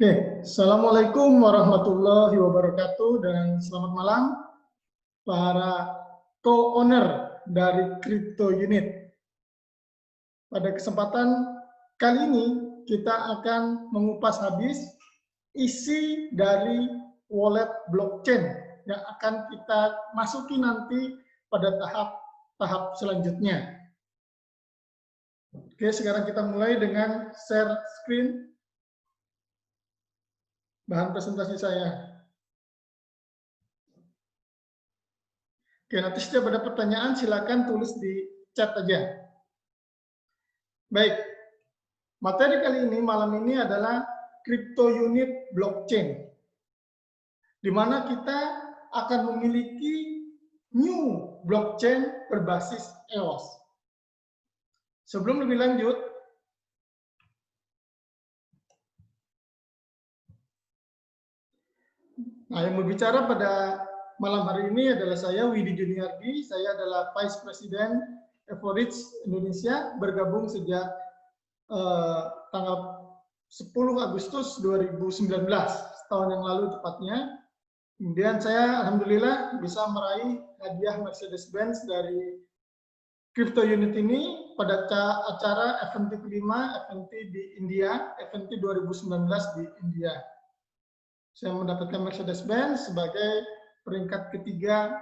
Oke, Assalamualaikum warahmatullahi wabarakatuh dan selamat malam para co-owner dari Crypto Unit. Pada kesempatan kali ini kita akan mengupas habis isi dari wallet blockchain yang akan kita masuki nanti pada tahap selanjutnya. Oke, sekarang kita mulai dengan share screen bahan presentasi saya. Oke, nanti setiap ada pertanyaan silakan tulis di chat aja. Baik, materi kali ini malam ini adalah Crypto Unit Blockchain, di mana kita akan memiliki new blockchain berbasis EOS. Sebelum lebih lanjut, yang berbicara pada malam hari ini adalah saya, Widi Juniardi. Saya adalah Vice President Evoreach Indonesia, bergabung sejak tanggal 10 Agustus 2019, setahun yang lalu tepatnya. Kemudian saya alhamdulillah bisa meraih hadiah Mercedes-Benz dari Crypto Unit ini pada acara FNT kelima, FNT di India, FNT 2019 di India. Saya mendapatkan Mercedes-Benz sebagai peringkat ketiga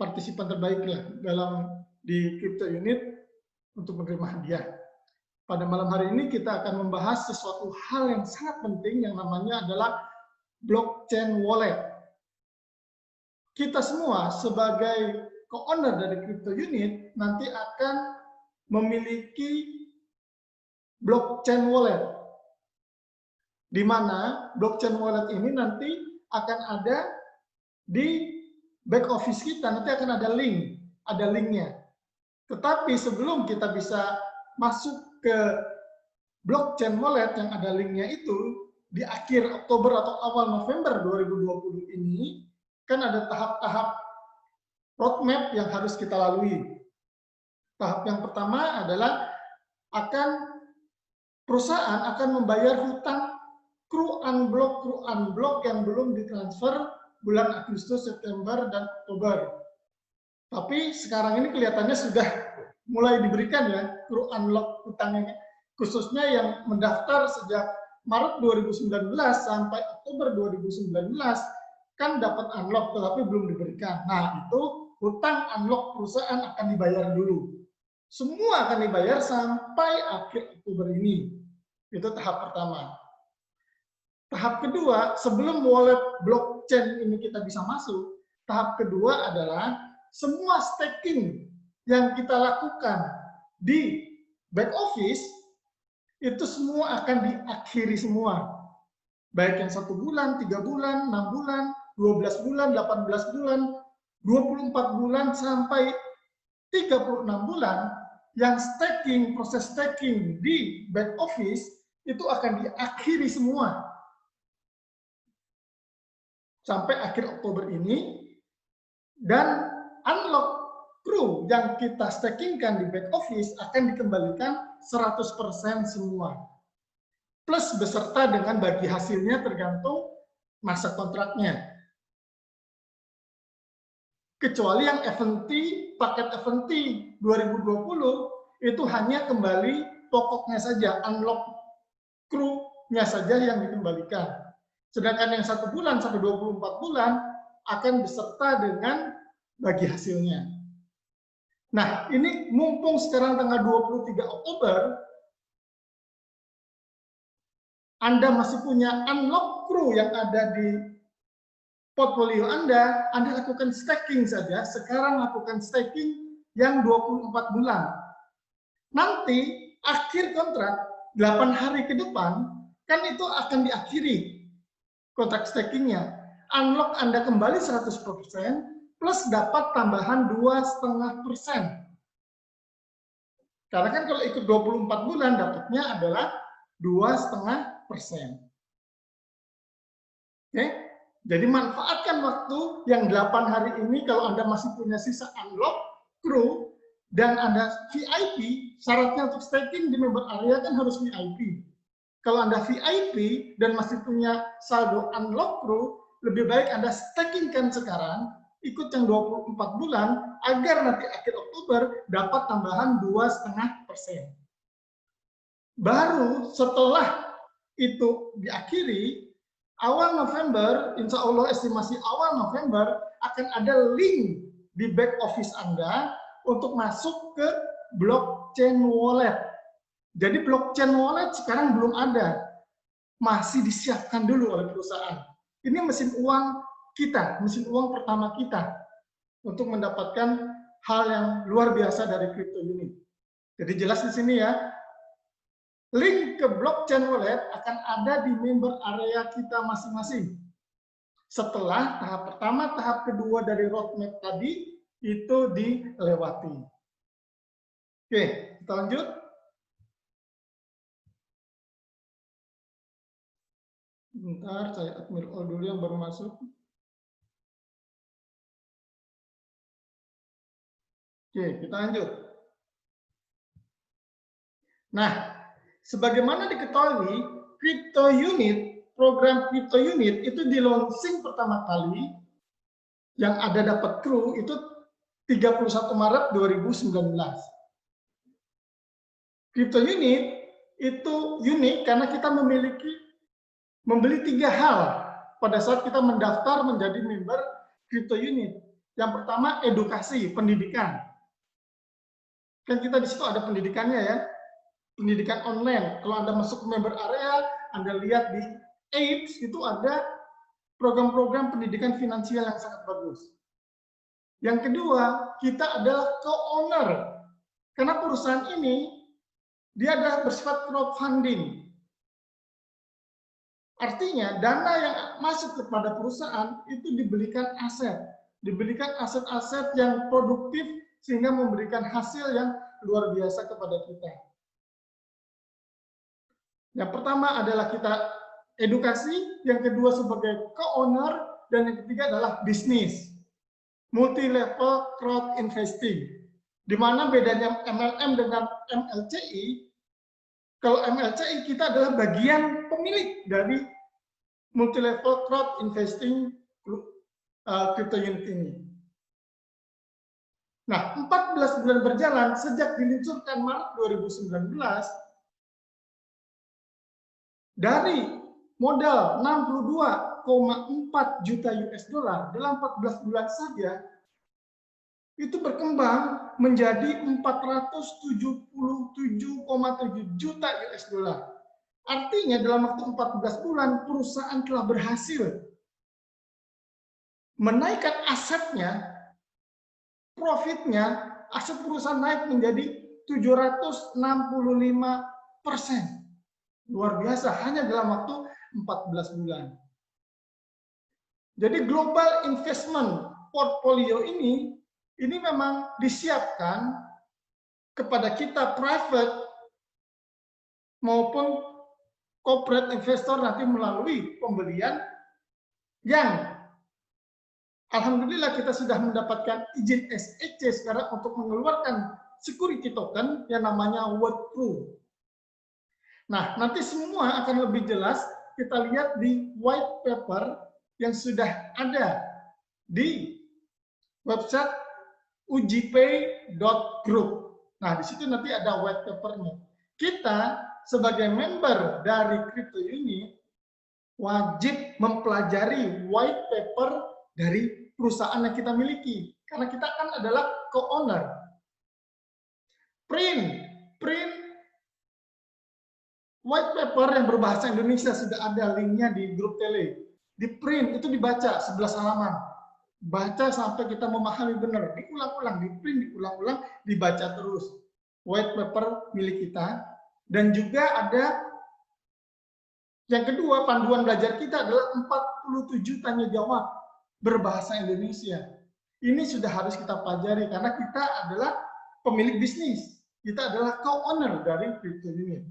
partisipan terbaik dalam di Crypto Unit untuk menerima hadiah. Pada malam hari ini kita akan membahas sesuatu hal yang sangat penting yang namanya adalah blockchain wallet. Kita semua sebagai co-owner dari Crypto Unit nanti akan memiliki blockchain wallet, di mana blockchain wallet ini nanti akan ada di back office kita, nanti akan ada linknya. Tetapi sebelum kita bisa masuk ke blockchain wallet yang ada linknya itu, di akhir Oktober atau awal November 2020 ini, kan ada tahap-tahap roadmap yang harus kita lalui. Tahap yang pertama adalah perusahaan akan membayar hutang kru unblock yang belum ditransfer bulan Agustus, September, dan Oktober. Tapi sekarang ini kelihatannya sudah mulai diberikan ya, kru unlock hutangnya, khususnya yang mendaftar sejak Maret 2019 sampai Oktober 2019 kan dapat unlock tetapi belum diberikan. Nah, itu hutang unlock perusahaan akan dibayar dulu. Semua akan dibayar sampai akhir Oktober ini. Itu tahap pertama. Tahap kedua, sebelum wallet blockchain ini kita bisa masuk, tahap kedua adalah semua staking yang kita lakukan di back office itu semua akan diakhiri semua. Baik yang 1 bulan, 3 bulan, 6 bulan, 12 bulan, 18 bulan, 24 bulan, sampai 36 bulan, yang proses staking di back office itu akan diakhiri semua. Sampai akhir Oktober ini, dan unlock kru yang kita stakingkan di back office akan dikembalikan 100% semua. Plus beserta dengan bagi hasilnya tergantung masa kontraknya. Kecuali yang paket FNT 2020 itu hanya kembali pokoknya saja, unlock kru-nya saja yang dikembalikan. Sedangkan yang 1 bulan sampai 24 bulan akan beserta dengan bagi hasilnya. Nah, ini mumpung sekarang tanggal 23 Oktober, Anda masih punya unlock kru yang ada di portfolio Anda lakukan staking saja. Sekarang lakukan staking yang 24 bulan. Nanti akhir kontrak 8 hari ke depan kan itu akan diakhiri kontrak stakingnya. Unlock Anda kembali 100% plus dapat tambahan 2,5%. Karena kan kalau ikut 24 bulan dapatnya adalah 2,5%. Oke? Jadi manfaatkan waktu yang 8 hari ini kalau Anda masih punya sisa unlock kru dan Anda VIP, syaratnya untuk staking di member area kan harus VIP. Kalau Anda VIP dan masih punya saldo unlock crew, lebih baik Anda stackingkan sekarang, ikut yang 24 bulan, agar nanti akhir Oktober dapat tambahan 2,5%. Baru setelah itu diakhiri, awal November, insya Allah estimasi awal November, akan ada link di back office Anda untuk masuk ke blockchain wallet. Jadi blockchain wallet sekarang belum ada, masih disiapkan dulu oleh perusahaan. Ini mesin uang kita, mesin uang pertama kita untuk mendapatkan hal yang luar biasa dari crypto unit. Jadi jelas di sini ya, link ke blockchain wallet akan ada di member area kita masing-masing. Setelah tahap pertama, tahap kedua dari roadmap tadi itu dilewati. Oke, kita lanjut. Bentar, saya admir all dulu yang baru masuk. Oke, kita lanjut. Nah, sebagaimana diketahui, crypto unit, program crypto unit itu di launching pertama kali yang ada dapat kru itu 31 Maret 2019. Crypto unit itu unik karena kita membeli 3 hal pada saat kita mendaftar menjadi member crypto unit. Yang pertama edukasi, pendidikan. Kan kita di situ ada pendidikannya ya. Pendidikan online. Kalau Anda masuk ke member area, Anda lihat di AIDS itu ada program-program pendidikan finansial yang sangat bagus. Yang kedua, kita adalah co-owner. Karena perusahaan ini, dia adalah bersifat crowdfunding. Artinya, dana yang masuk kepada perusahaan itu dibelikan aset yang produktif sehingga memberikan hasil yang luar biasa kepada kita. Yang pertama adalah kita edukasi, yang kedua sebagai co-owner, dan yang ketiga adalah bisnis. Multi-level crowd investing. Di mana bedanya MLM dengan MLCI, kalau MLCI kita adalah bagian pemilik dari multi-level crowd investing crypto unit ini. Nah, 14 bulan berjalan sejak diluncurkan Maret 2019, dari modal 62,4 juta US dollar dalam 14 bulan saja, itu berkembang menjadi 477,7 juta US dollar. Artinya dalam waktu 14 bulan, perusahaan telah berhasil menaikkan asetnya, profitnya, aset perusahaan naik menjadi 765%. Luar biasa, hanya dalam waktu 14 bulan. Jadi global investment portfolio ini memang disiapkan kepada kita private maupun corporate investor nanti melalui pembelian yang alhamdulillah kita sudah mendapatkan izin SEC sekarang untuk mengeluarkan security token yang namanya Wordproof. Nah, nanti semua akan lebih jelas kita lihat di white paper yang sudah ada di website ujipay.group. Nah, di situ nanti ada white papernya. Kita sebagai member dari Crypto Unit wajib mempelajari white paper dari perusahaan yang kita miliki. Karena kita kan adalah co-owner. Print white paper yang berbahasa Indonesia sudah ada linknya di grup tele. Di print itu dibaca 11 halaman. Baca sampai kita memahami benar. Diulang-ulang, di print, diulang-ulang, dibaca terus. White paper milik kita. Dan juga ada yang kedua, panduan belajar kita adalah 47 tanya jawab berbahasa Indonesia. Ini sudah harus kita pelajari karena kita adalah pemilik bisnis. Kita adalah co-owner dari Crypto Unit.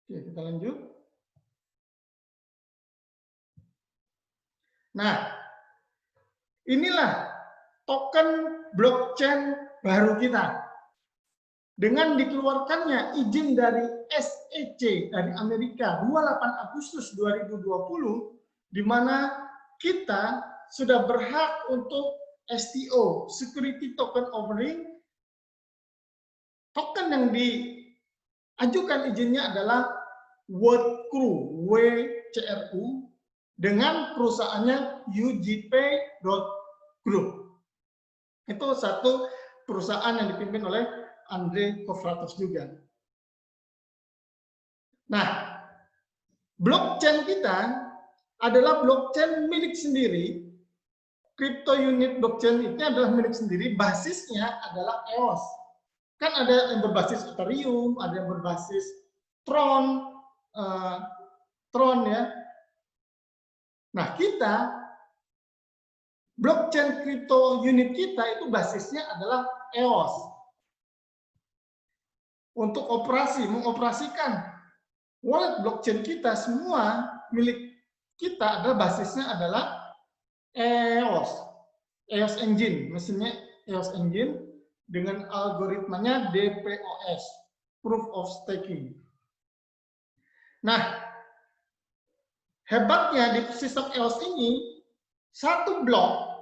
Oke, kita lanjut. Nah, inilah token blockchain baru kita. Dengan dikeluarkannya izin dari SEC dari Amerika 28 Agustus 2020, di mana kita sudah berhak untuk STO, Security Token Offering. Token yang diajukan izinnya adalah WordCru, WCRU, dengan perusahaannya UGP.group. Itu satu perusahaan yang dipimpin oleh Andrei Kovratov juga. Nah, blockchain kita adalah blockchain milik sendiri. Crypto unit blockchain itu adalah milik sendiri, basisnya adalah EOS. Kan ada yang berbasis Ethereum, ada yang berbasis Tron ya. Nah, kita blockchain crypto unit kita itu basisnya adalah EOS. Untuk mengoperasikan wallet blockchain kita, semua milik kita adalah basisnya adalah EOS Engine, mesinnya EOS Engine dengan algoritmanya DPoS, Proof of Staking. Nah, hebatnya di sistem EOS ini, satu blok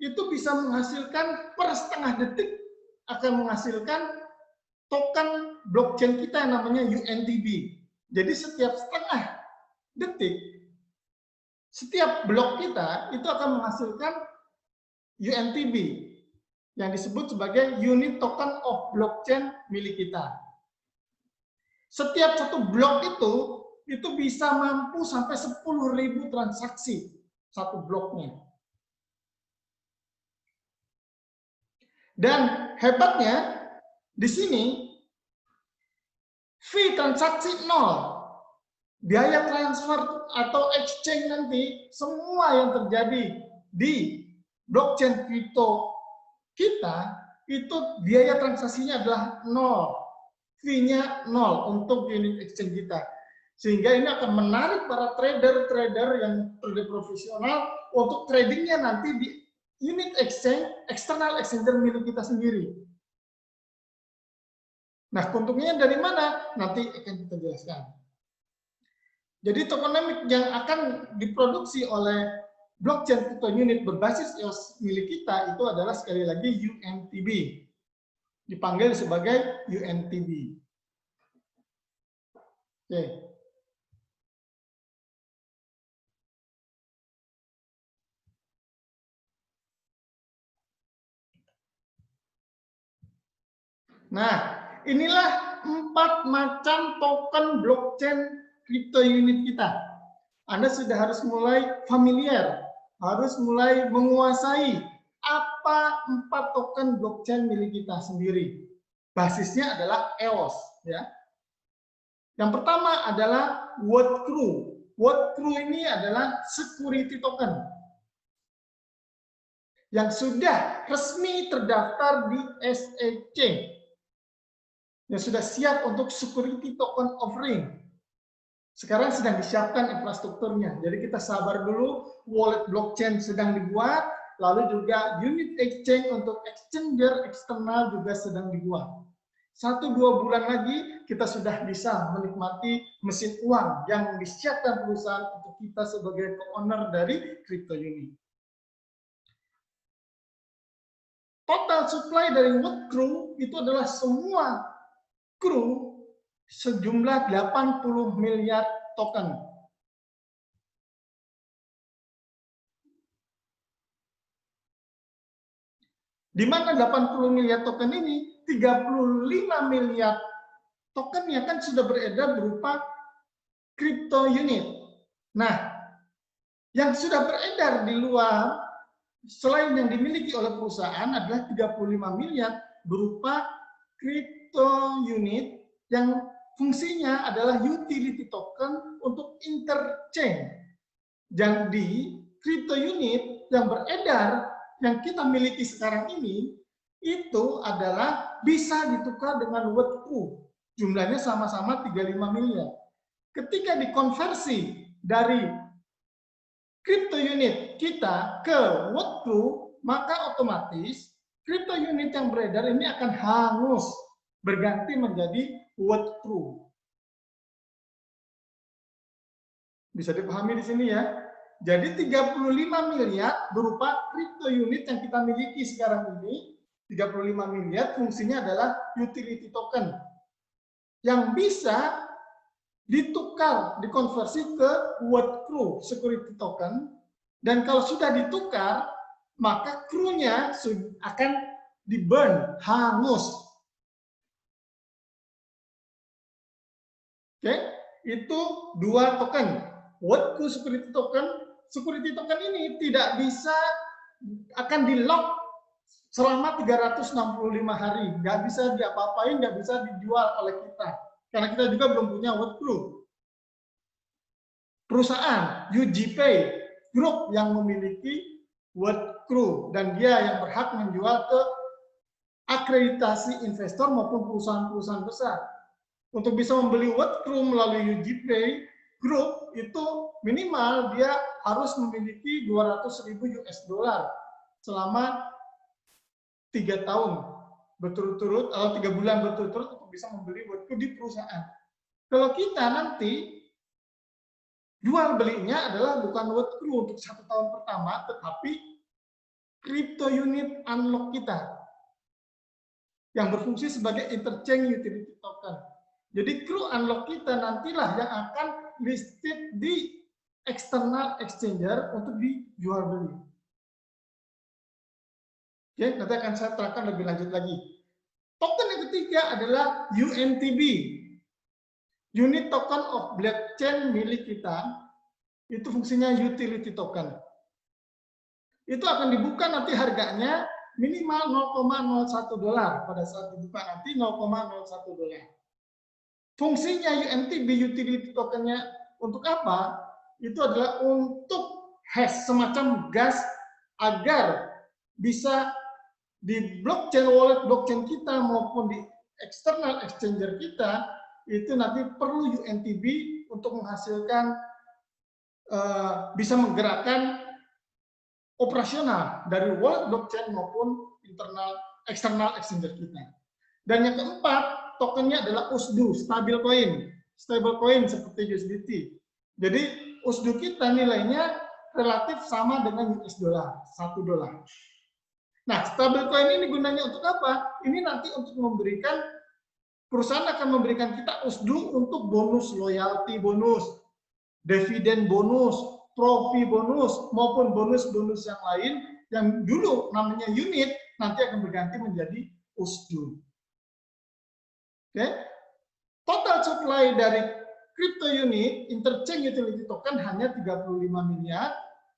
itu bisa menghasilkan per setengah detik akan menghasilkan token blockchain kita yang namanya UNTB. Jadi setiap setengah detik, setiap blok kita itu akan menghasilkan UNTB yang disebut sebagai Unit Token of Blockchain milik kita. Setiap satu blok itu bisa mampu sampai 10.000 transaksi satu bloknya. Dan hebatnya di sini fee transaksi 0. Biaya transfer atau exchange nanti semua yang terjadi di blockchain kripto kita itu biaya transaksinya adalah 0. Fee-nya 0 untuk unit exchange kita. Sehingga ini akan menarik para trader-trader yang trader profesional untuk tradingnya nanti di unit exchange, eksternal exchanger milik kita sendiri. Nah, keuntungannya dari mana? Nanti akan kita jelaskan. Jadi tokenomic yang akan diproduksi oleh blockchain crypto unit berbasis EOS milik kita itu adalah sekali lagi UNTB. Dipanggil sebagai UNTB. Oke. Nah, inilah 4 macam token blockchain crypto unit kita. Anda sudah harus mulai familiar, harus mulai menguasai apa 4 token blockchain milik kita sendiri. Basisnya adalah EOS, ya. Yang pertama adalah WordCru. WordCru ini adalah security token yang sudah resmi terdaftar di SEC, yang sudah siap untuk security token offering. Sekarang sedang disiapkan infrastrukturnya. Jadi kita sabar dulu, wallet blockchain sedang dibuat, lalu juga unit exchange untuk exchanger eksternal juga sedang dibuat. 1-2 bulan lagi kita sudah bisa menikmati mesin uang yang disiapkan perusahaan untuk kita sebagai owner dari crypto unit. Total supply dari WordCru itu adalah semua kru sejumlah 80 miliar token. Di mana 80 miliar token ini, 35 miliar tokennya kan sudah beredar berupa crypto unit. Nah, yang sudah beredar di luar, selain yang dimiliki oleh perusahaan adalah 35 miliar berupa crypto unit yang fungsinya adalah utility token untuk interchange. Jadi, crypto unit yang beredar, yang kita miliki sekarang ini, itu adalah bisa ditukar dengan WordCru. Jumlahnya sama-sama 35 miliar. Ketika dikonversi dari crypto unit kita ke WordCru, maka otomatis crypto unit yang beredar ini akan hangus, berganti menjadi world crew. Bisa dipahami di sini ya. Jadi 35 miliar berupa crypto unit yang kita miliki sekarang ini. 35 miliar fungsinya adalah utility token yang bisa ditukar, dikonversi ke world crew security token, dan kalau sudah ditukar, maka crew-nya akan di-burn, hangus. Oke, itu dua token. World crew security token ini tidak bisa akan di-lock selama 365 hari, nggak bisa diapa-apain, nggak bisa dijual oleh kita, karena kita juga belum punya world crew. Perusahaan UGPay Group yang memiliki world crew, dan dia yang berhak menjual ke akreditasi investor maupun perusahaan-perusahaan besar. Untuk bisa membeli world crew melalui UGPay Group itu minimal dia harus memiliki 200.000 US dollar selama 3 tahun berturut-turut atau 3 bulan berturut-turut untuk bisa membeli world crew di perusahaan. Kalau kita nanti jual belinya adalah bukan world crew untuk 1 tahun pertama, tetapi crypto unit unlock kita yang berfungsi sebagai interchange utility token. Jadi crew unlock kita nantilah yang akan listed di external exchanger untuk dijual beli. Oke, nanti akan saya terangkan lebih lanjut lagi. Token yang ketiga adalah UNTB, Unit Token of Blockchain milik kita. Itu fungsinya utility token. Itu akan dibuka nanti harganya minimal 0,01 dolar pada saat dibuka nanti 0,01 dolar. Fungsinya UNTB utility tokennya untuk apa? Itu adalah untuk hash, semacam gas, agar bisa di blockchain wallet blockchain kita maupun di external exchanger kita itu nanti perlu UNTB untuk menghasilkan bisa menggerakkan operasional dari wallet blockchain maupun external exchanger kita. Dan yang keempat, tokennya adalah USD, stable coin seperti USDT. Jadi USD kita nilainya relatif sama dengan US dollar, 1 dolar. Nah, stablecoin ini gunanya untuk apa? Ini nanti untuk memberikan, perusahaan akan memberikan kita USD untuk bonus loyalty bonus, dividen bonus, trofi bonus, maupun bonus-bonus yang lain yang dulu namanya unit, nanti akan berganti menjadi USD. Oke? Total supply dari crypto unit, interchange utility token hanya 35 miliar,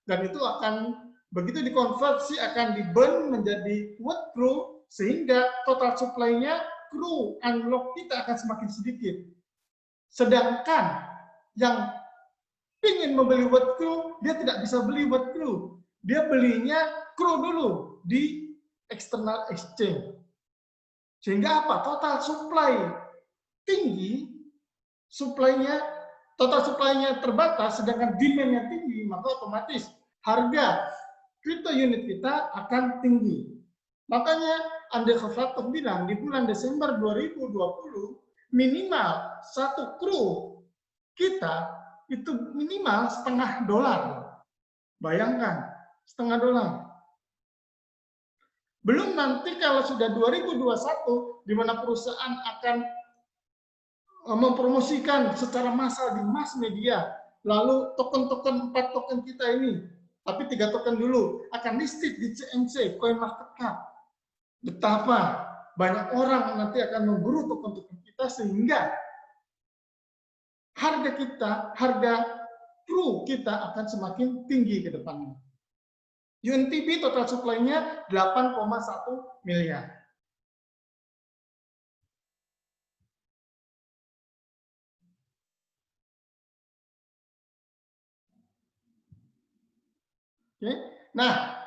dan itu akan begitu dikonversi akan di-burn menjadi world crew, sehingga total supply-nya crew unlock kita akan semakin sedikit. Sedangkan yang ingin membeli world crew, dia tidak bisa beli world crew. Dia belinya crew dulu di external exchange. Sehingga apa? Total supply tinggi, total supply-nya terbatas, sedangkan demand-nya tinggi, maka otomatis harga crypto unit kita akan tinggi. Makanya Andre Kharlatov bilang di bulan Desember 2020 minimal satu crew kita itu minimal $0,5 dolar. Bayangkan, $0,5 dolar. Belum nanti kalau sudah 2021 di mana perusahaan akan mempromosikan secara massal di mass media, lalu token-token 4 token kita ini, tapi 3 token dulu akan listed di CMC, Coin Market Cap. Betapa banyak orang nanti akan memburu token-token kita sehingga harga crew kita akan semakin tinggi ke depannya. UNTB total supply-nya 8,1 miliar. Oke. Nah,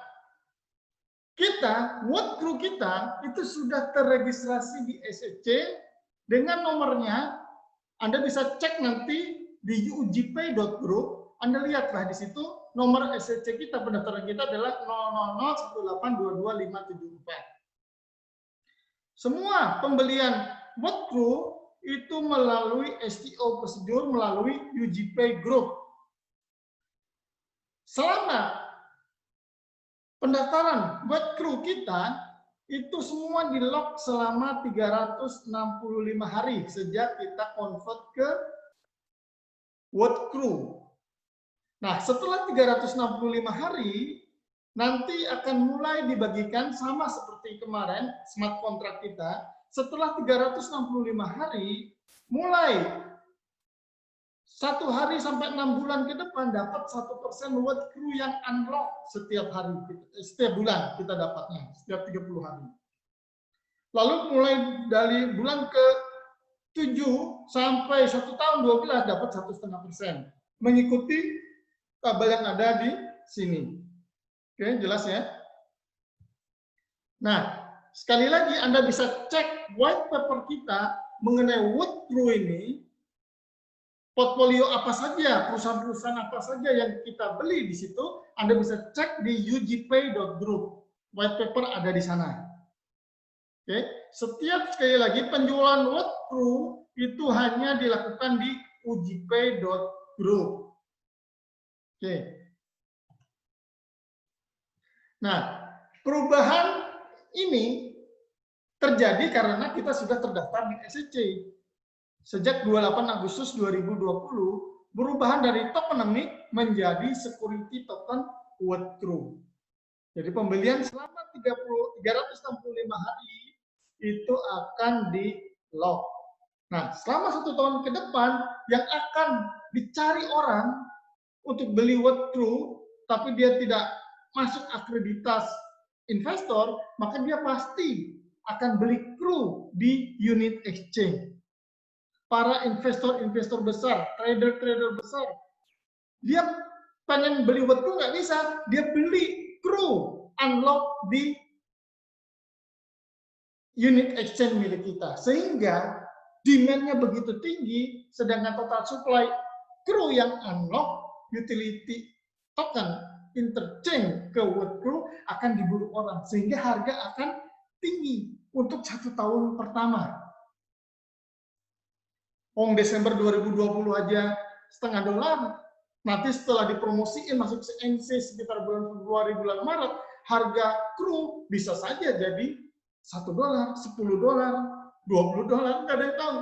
world crew kita itu sudah terregistrasi di SEC dengan nomornya. Anda bisa cek nanti di ugpay.group Anda lihatlah di situ nomor SCC kita, pendaftaran kita adalah 000182254. Semua pembelian work crew itu melalui STO prosedur, melalui UJP Group. Selama pendaftaran work crew kita, itu semua di-lock selama 365 hari sejak kita convert ke work crew. Nah, setelah 365 hari, nanti akan mulai dibagikan sama seperti kemarin, smart contract kita. Setelah 365 hari, mulai 1 hari sampai 6 bulan ke depan dapat 1% work crew yang unlock setiap hari, setiap bulan kita dapatnya, setiap 30 hari. Lalu mulai dari bulan ke-7 sampai 1 tahun 12 dapat 1,5%. Mengikuti tabel yang ada di sini. Oke, jelas ya? Nah, sekali lagi Anda bisa cek white paper kita mengenai work crew ini, portfolio apa saja, perusahaan-perusahaan apa saja yang kita beli di situ, Anda bisa cek di ujpay.group. White paper ada di sana. Oke, setiap sekali lagi penjualan work crew itu hanya dilakukan di ujpay.group. Oke. Nah, perubahan ini terjadi karena kita sudah terdaftar di SCC. Sejak 28 Agustus 2020, perubahan dari tokenomic menjadi security token work crew. Jadi pembelian selama 365 hari itu akan di-lock. Nah, selama 1 tahun ke depan yang akan dicari orang untuk beli work crew, tapi dia tidak masuk akreditas investor, maka dia pasti akan beli crew di unit exchange. Para investor-investor besar, trader-trader besar, dia pengen beli work crew nggak bisa, dia beli crew unlock di unit exchange milik kita. Sehingga demand-nya begitu tinggi, sedangkan total supply crew yang unlock utility token interchange ke work crew akan diburu orang, sehingga harga akan tinggi untuk 1 tahun pertama. Desember 2020 aja $0,5, nanti setelah dipromosiin masuk CNC sekitar bulan Februari, bulan Maret, harga crew bisa saja jadi $1, $10, $20, nggak ada yang tahu.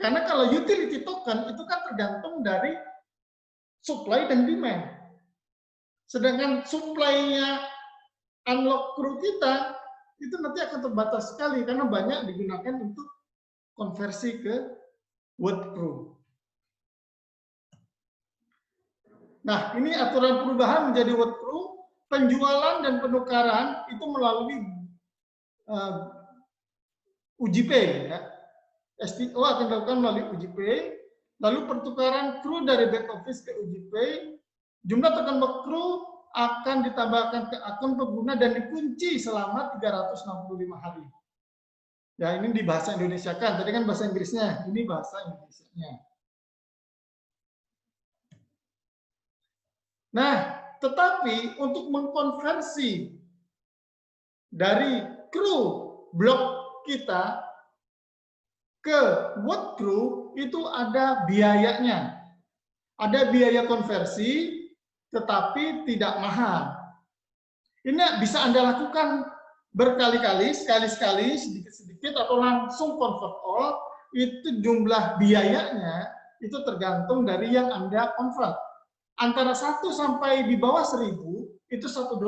Karena kalau utility token itu kan tergantung dari supply dan demand. Sedangkan supply-nya unlock crew kita itu nanti akan terbatas sekali karena banyak digunakan untuk konversi ke work crew. Nah, ini aturan perubahan menjadi work crew. Penjualan dan penukaran itu melalui UJP. Ya. STO akan dilakukan melalui UJP. Lalu pertukaran kru dari back office ke UJP, jumlah token work crew akan ditambahkan ke akun pengguna dan dikunci selama 365 hari. Ya, ini di bahasa Indonesia kan. Tadi kan bahasa Inggrisnya, ini bahasa Indonesianya. Nah, tetapi untuk mengkonversi dari kru blok kita ke work crew itu ada biayanya. Ada biaya konversi, tetapi tidak mahal. Ini bisa Anda lakukan berkali-kali, sekali-sekali, sedikit-sedikit, atau langsung convert all. Itu jumlah biayanya itu tergantung dari yang Anda convert. Antara 1 sampai di bawah 1.000 itu $1.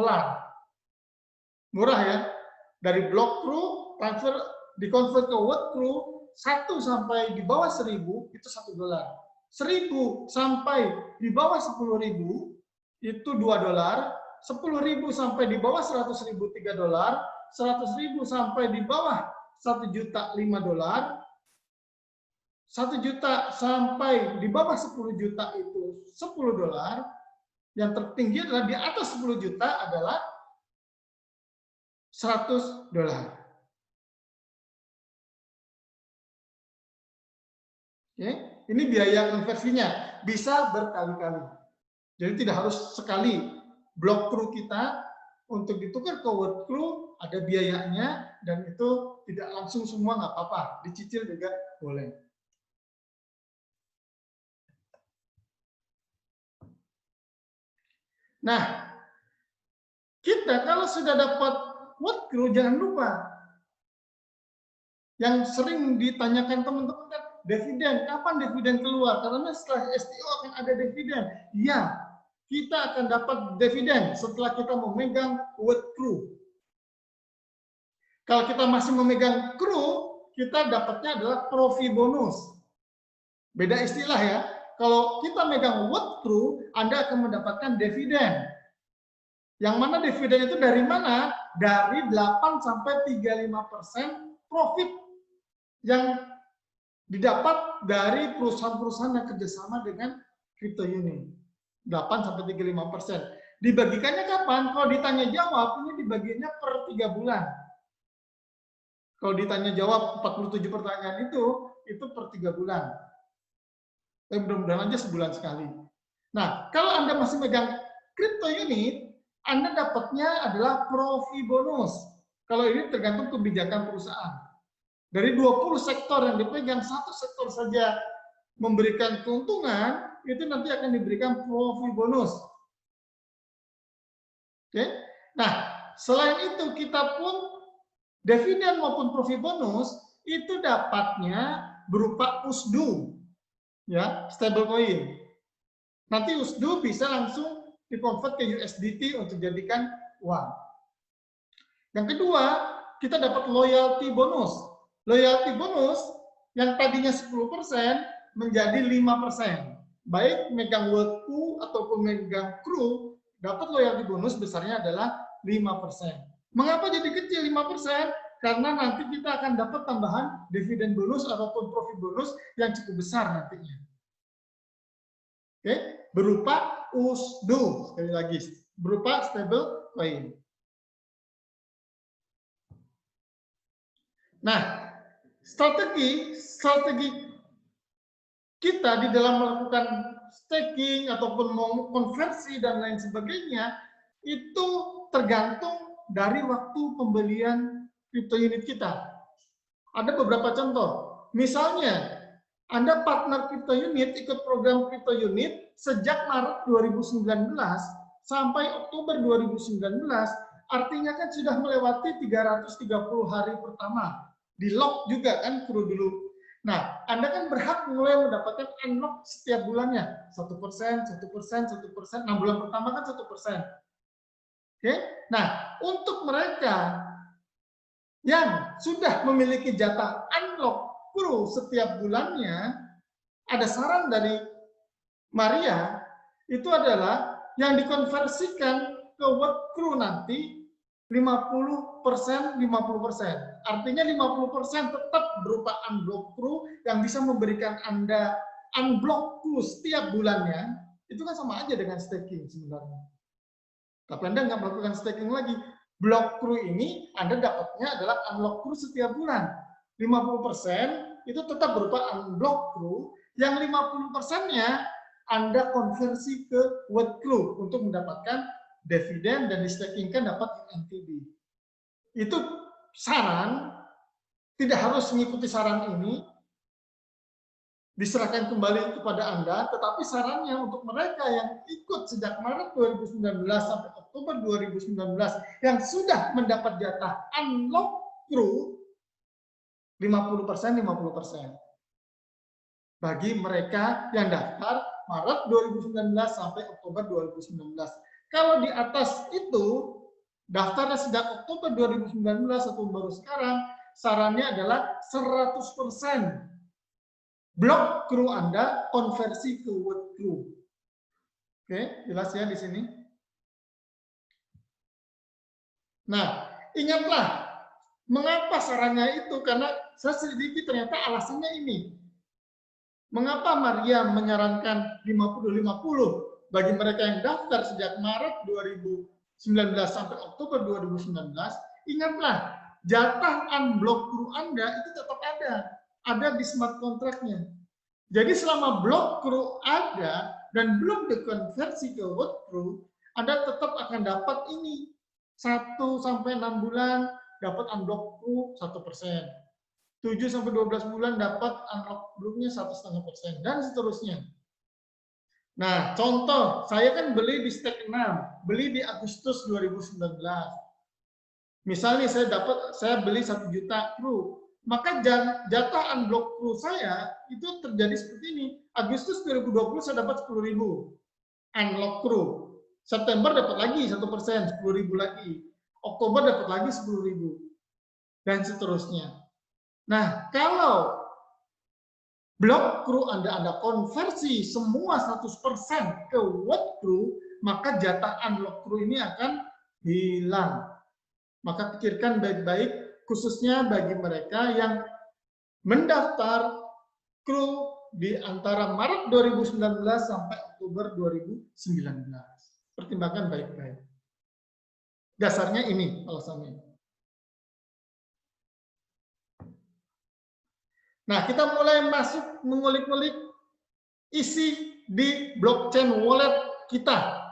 Murah ya. Dari block crew transfer dikonvert ke work crew 1 sampai di bawah 1.000 itu $1. 1.000 sampai di bawah 10.000 itu $2. 10.000 sampai di bawah 100.000 $3. 100.000 sampai di bawah 1 juta $5. 1 juta sampai di bawah 10 juta itu $10. Yang tertinggi adalah di atas 10 juta adalah $100. Oke. Ini biaya konversinya, bisa berkali-kali. Jadi tidak harus sekali blok crew kita untuk ditukar ke word crew, ada biayanya, dan itu tidak langsung semua nggak apa-apa, dicicil juga boleh. Nah, kita kalau sudah dapat word crew, jangan lupa yang sering ditanyakan teman-teman kan, dividen, kapan dividen keluar? Karena setelah STO akan ada dividen. Ya, kita akan dapat dividen setelah kita memegang word crew. Kalau kita masih memegang crew, kita dapatnya adalah profi bonus. Beda istilah ya. Kalau kita megang word crew, Anda akan mendapatkan dividen. Yang mana dividen itu dari mana? Dari 8 sampai 35% profit yang didapat dari perusahaan-perusahaan yang kerjasama dengan crypto union. 8 sampai 35%. Dibagikannya kapan? Kalau ditanya jawab, ini dibaginya per 3 bulan. Kalau ditanya jawab 47 pertanyaan itu per 3 bulan. Mudah-mudahan aja sebulan sekali. Nah, kalau Anda masih megang crypto unit, Anda dapatnya adalah profi bonus. Kalau ini tergantung kebijakan perusahaan. Dari 20 sektor yang dipegang, satu sektor saja memberikan keuntungan, itu nanti akan diberikan profi bonus. Oke? Nah, selain itu kita pun dividen maupun profi bonus itu dapatnya berupa USDU, ya, stablecoin. Nanti USDU bisa langsung dikonvert ke USDT untuk jadikan uang. Yang kedua, kita dapat loyalty bonus. Loyalty bonus yang tadinya 10% menjadi 5%. Baik megang word crew ataupun megang crew, dapat loyalty bonus besarnya adalah 5%. Mengapa jadi kecil 5%? Karena nanti kita akan dapat tambahan dividen bonus ataupun profit bonus yang cukup besar nantinya. Oke, berupa USDU, sekali lagi, berupa stable coin. Nah, strategi kita di dalam melakukan staking ataupun mau konversi dan lain sebagainya itu tergantung dari waktu pembelian crypto unit kita. Ada beberapa contoh. Misalnya, Anda partner crypto unit, ikut program crypto unit sejak Maret 2019 sampai Oktober 2019, artinya kan sudah melewati 330 hari pertama. Di lock juga kan crew dulu. Nah, Anda kan berhak mulai mendapatkan unlock setiap bulannya. 1%, 1%, 1%. 6 bulan pertama kan 1%. Oke? Nah, untuk mereka yang sudah memiliki jatah unlock crew setiap bulannya, ada saran dari Maria, itu adalah yang dikonversikan ke word crew nanti 50%, 50%. Artinya 50% tetap berupa unblock crew yang bisa memberikan Anda unblock crew setiap bulannya, itu kan sama aja dengan staking sebenarnya. Tapi Anda nggak melakukan staking lagi. Block crew ini Anda dapatnya adalah unlock crew setiap bulan. 50% itu tetap berupa unblock crew, yang 50%-nya Anda konversi ke word crew untuk mendapatkan dividen dan di-stakingkan dapat NTB. Itu saran, tidak harus mengikuti saran ini, diserahkan kembali kepada Anda, tetapi sarannya untuk mereka yang ikut sejak Maret 2019 sampai Oktober 2019 yang sudah mendapat jatah unlock crew 50%, 50%. Bagi mereka yang daftar Maret 2019 sampai Oktober 2019. Kalau di atas itu, daftarnya sejak Oktober 2019 atau baru sekarang, sarannya adalah 100%. Blok crew Anda konversi ke word crew. Oke, jelas ya di sini. Nah, ingatlah, mengapa sarannya itu? Karena saya selidiki ternyata alasannya ini. Mengapa Maria menyarankan 50-50 bagi mereka yang daftar sejak Maret 2019 sampai Oktober 2019? Ingatlah, jatah unblock crew Anda itu tetap ada di smart contract-nya. Jadi selama blok crew ada dan belum dikonversi ke world crew, Anda tetap akan dapat ini 1 sampai 6 bulan dapat unblock crew 1%. 7 sampai 12 bulan dapat unlock blocknya 1,5% dan seterusnya. Nah, contoh, saya kan beli di stek 6, beli di Agustus 2019. Misalnya saya beli 1 juta kru, maka jatah unblock kru saya itu terjadi seperti ini. Agustus 2020 saya dapat 10.000 unlock kru. September dapat lagi 1%, 10.000 lagi. Oktober dapat lagi 10.000 dan seterusnya. Nah, kalau blok kru Anda konversi semua 100% ke world crew, maka jatah unlock kru ini akan hilang. Maka pikirkan baik-baik, khususnya bagi mereka yang mendaftar kru di antara Maret 2019 sampai Oktober 2019. Pertimbangkan baik-baik. Dasarnya ini alasannya. Nah, kita mulai masuk mengulik-ngulik isi di blockchain wallet kita.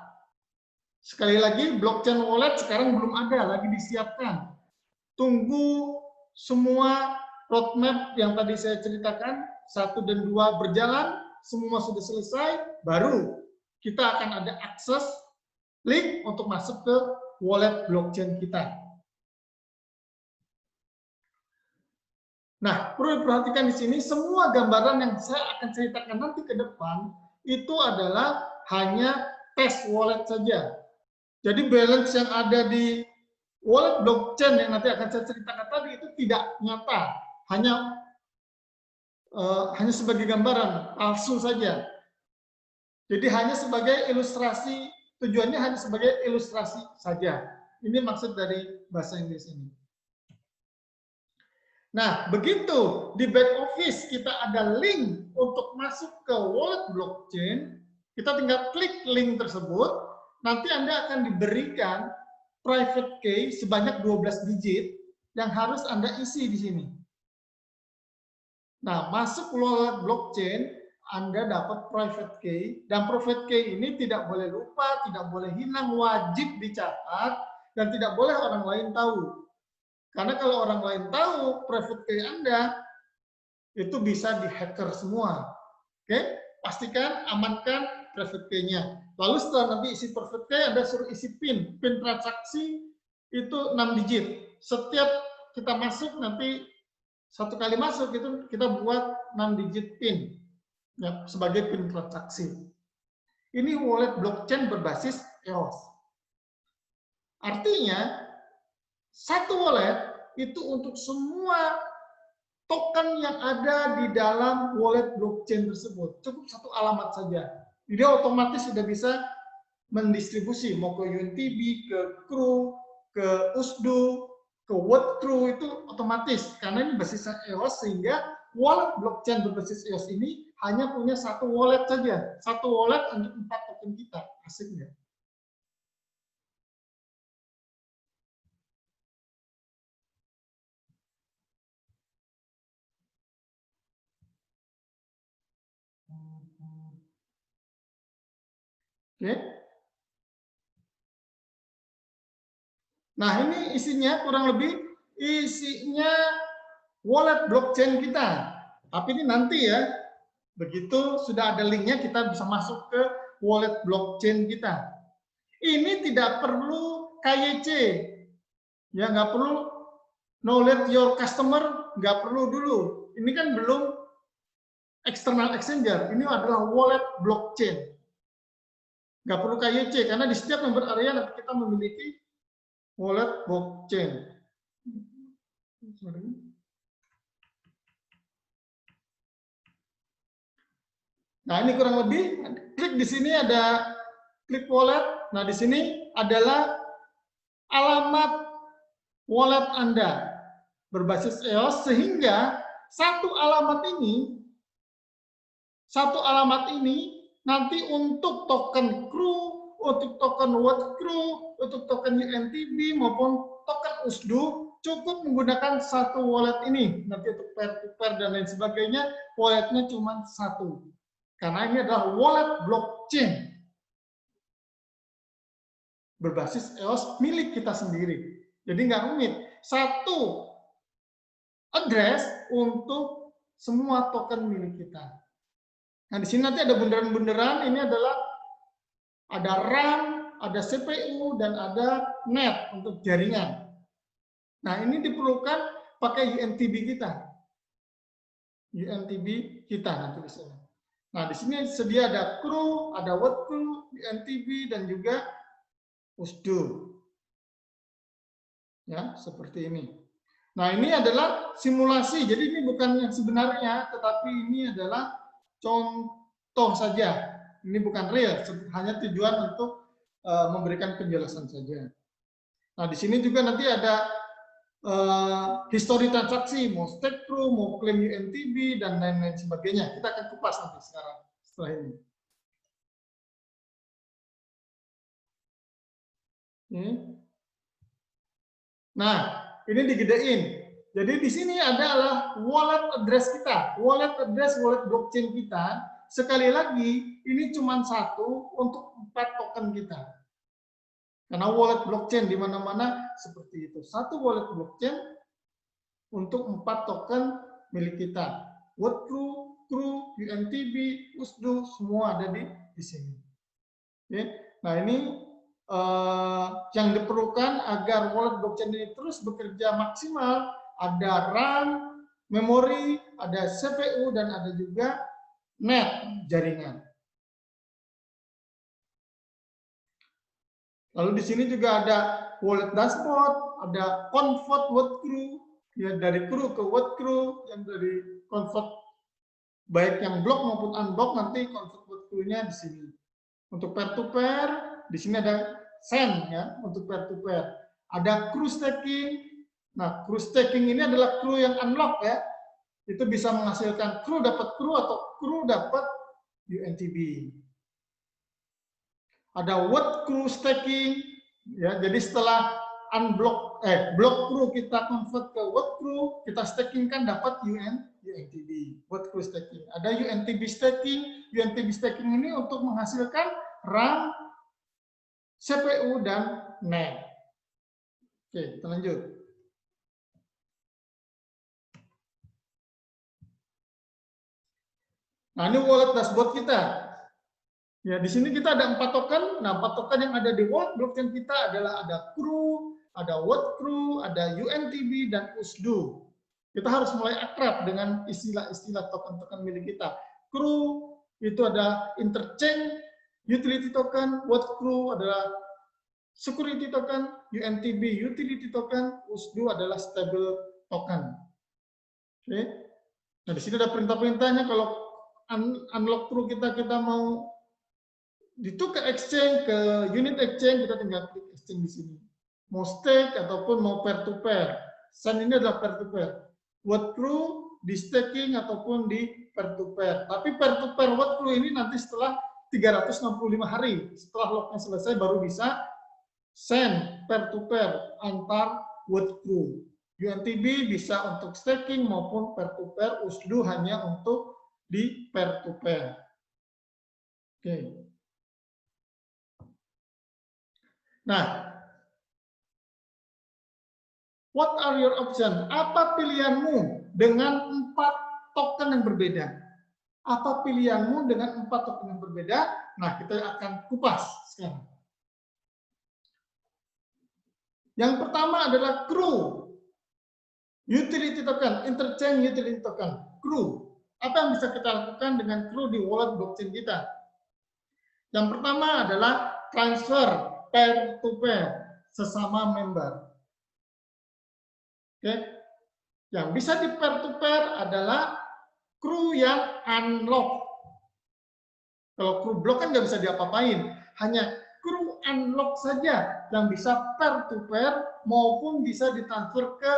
Sekali lagi, blockchain wallet sekarang belum ada, lagi disiapkan. Tunggu semua roadmap yang tadi saya ceritakan, 1 dan 2 berjalan, semua sudah selesai, baru kita akan ada akses link untuk masuk ke wallet blockchain kita. Nah, perlu diperhatikan di sini, semua gambaran yang saya akan ceritakan nanti ke depan, itu adalah hanya test wallet saja. Jadi balance yang ada di wallet blockchain yang nanti akan saya ceritakan tadi itu tidak nyata, hanya sebagai gambaran, palsu saja. Jadi hanya sebagai ilustrasi, tujuannya hanya sebagai ilustrasi saja. Ini maksud dari bahasa Inggris ini. Nah, begitu di back office kita ada link untuk masuk ke wallet blockchain, kita tinggal klik link tersebut, nanti Anda akan diberikan private key sebanyak 12 digit yang harus Anda isi di sini. Nah, masuk wallet blockchain, Anda dapat private key, dan private key ini tidak boleh lupa, tidak boleh hilang, wajib dicatat, dan tidak boleh orang lain tahu. Karena kalau orang lain tahu private key Anda, itu bisa dihacker semua. Oke, pastikan amankan private key-nya. Lalu setelah nanti isi private key, Anda suruh isi PIN. PIN transaksi itu 6 digit. Setiap kita masuk nanti 1 kali masuk itu kita buat 6 digit PIN ya, sebagai PIN transaksi. Ini wallet blockchain berbasis EOS. Artinya satu wallet itu untuk semua token yang ada di dalam wallet blockchain tersebut. Cukup 1 alamat saja. Jadi otomatis sudah bisa mendistribusi, mau ke UNTB, ke Crew, ke USDU, ke World Crew, itu otomatis. Karena ini basis EOS, sehingga wallet blockchain berbasis EOS ini hanya punya 1 wallet saja. 1 wallet untuk 4 token kita. Asik nggak? Oke. Nah, ini isinya kurang lebih isinya wallet blockchain kita. Tapi ini nanti ya, begitu sudah ada linknya kita bisa masuk ke wallet blockchain kita. Ini tidak perlu KYC, ya nggak perlu knowledge your customer, nggak perlu dulu. Ini kan belum external exchanger, ini adalah wallet blockchain. Nggak perlu KYC, karena di setiap member area nanti kita memiliki wallet blockchain. Nah, ini kurang lebih, klik di sini ada klik wallet. Nah, di sini adalah alamat wallet Anda berbasis EOS, sehingga satu alamat ini nanti untuk token Crew, untuk token World Crew, untuk token UNTB maupun token USDU cukup menggunakan satu wallet ini. Nanti untuk peer-to-peer dan lain sebagainya, walletnya cuma satu. Karena ini adalah wallet blockchain. Berbasis EOS milik kita sendiri. Jadi nggak rumit. Satu address untuk semua token milik kita. Nah, di sini nanti ada bundaran-bundaran. Ini adalah ada RAM, ada CPU, dan ada net untuk jaringan. Nah, ini diperlukan pakai UNTB kita. UNTB kita nanti di sini. Nah, di sini sedia ada CRU, ada WordCRU, UNTB, dan juga USDO. Ya, seperti ini. Nah, ini adalah simulasi. Jadi ini bukan yang sebenarnya, tetapi ini adalah contoh saja. Ini bukan real, hanya tujuan untuk memberikan penjelasan saja. Nah, di sini juga nanti ada history transaksi, mau stake CRU, mau klaim UNTB, dan lain-lain sebagainya. Kita akan kupas nanti sekarang setelah ini. Nah, ini digedein. Jadi di sini adalah wallet address kita, wallet address wallet blockchain kita. Sekali lagi, ini cuma satu untuk 4 token kita. Karena wallet blockchain di mana-mana seperti itu. Satu wallet blockchain untuk 4 token milik kita. WordCRU, CRU, UNTB, USDO, semua ada di sini. Oke. Nah, ini yang diperlukan agar wallet blockchain ini terus bekerja maksimal, ada RAM, memori, ada CPU, dan ada juga net jaringan. Lalu di sini juga ada wallet dashboard, ada convert WordCRU, ya dari CRU ke WordCRU, yang dari convert baik yang block maupun unblock, nanti convert WordCRU-nya di sini. Untuk peer-to-peer, di sini ada SEN ya untuk peer-to-peer. Ada CRU staking. Nah, CRU staking ini adalah CRU yang unlock ya. Itu bisa menghasilkan CRU dapat CRU atau CRU dapat UNTB. Ada WordCRU staking ya. Jadi setelah block CRU kita convert ke WordCRU, kita staking kan dapat UNTB. WordCRU staking. Ada UNTB staking. UNTB staking ini untuk menghasilkan RAM, CPU, dan NAND. Oke, kita lanjut. Nah, ini wallet dashboard kita. Ya, di sini kita ada 4 token. Nah, 4 token yang ada di wallet blockchain kita adalah ada CRU, ada WordCRU, ada UNTB, dan USDO. Kita harus mulai akrab dengan istilah-istilah token-token milik kita. CRU itu ada interchain utility token, WordCRU adalah security token, UNTB utility token, USDO adalah stable token. Oke. Nah, di sini ada perintah-perintahnya. Kalau unlock CRU kita mau ditukar exchange ke unit exchange, kita tinggal klik exchange di sini. Mau stake ataupun mau peer-to-peer. SEN ini adalah peer-to-peer. WordCRU di staking ataupun di peer-to-peer. Tapi peer-to-peer WordCRU ini nanti setelah 365 hari. Setelah locknya selesai baru bisa SEN peer-to-peer antar WordCRU. UNTB bisa untuk staking maupun peer-to-peer. USDO hanya untuk di peer-to-peer. Oke. Nah, what are your options? Apa pilihanmu dengan 4 token yang berbeda? Apa pilihanmu dengan 4 token yang berbeda? Nah, kita akan kupas sekarang. Yang pertama adalah CRU, utility token, interchain utility token, CRU. Apa yang bisa kita lakukan dengan CRU di wallet blockchain kita? Yang pertama adalah transfer peer-to-peer sesama member. Oke. Yang bisa di peer-to-peer adalah CRU yang unlock. Kalau CRU block kan nggak bisa diapa-apain, hanya CRU unlock saja yang bisa peer-to-peer maupun bisa ditransfer ke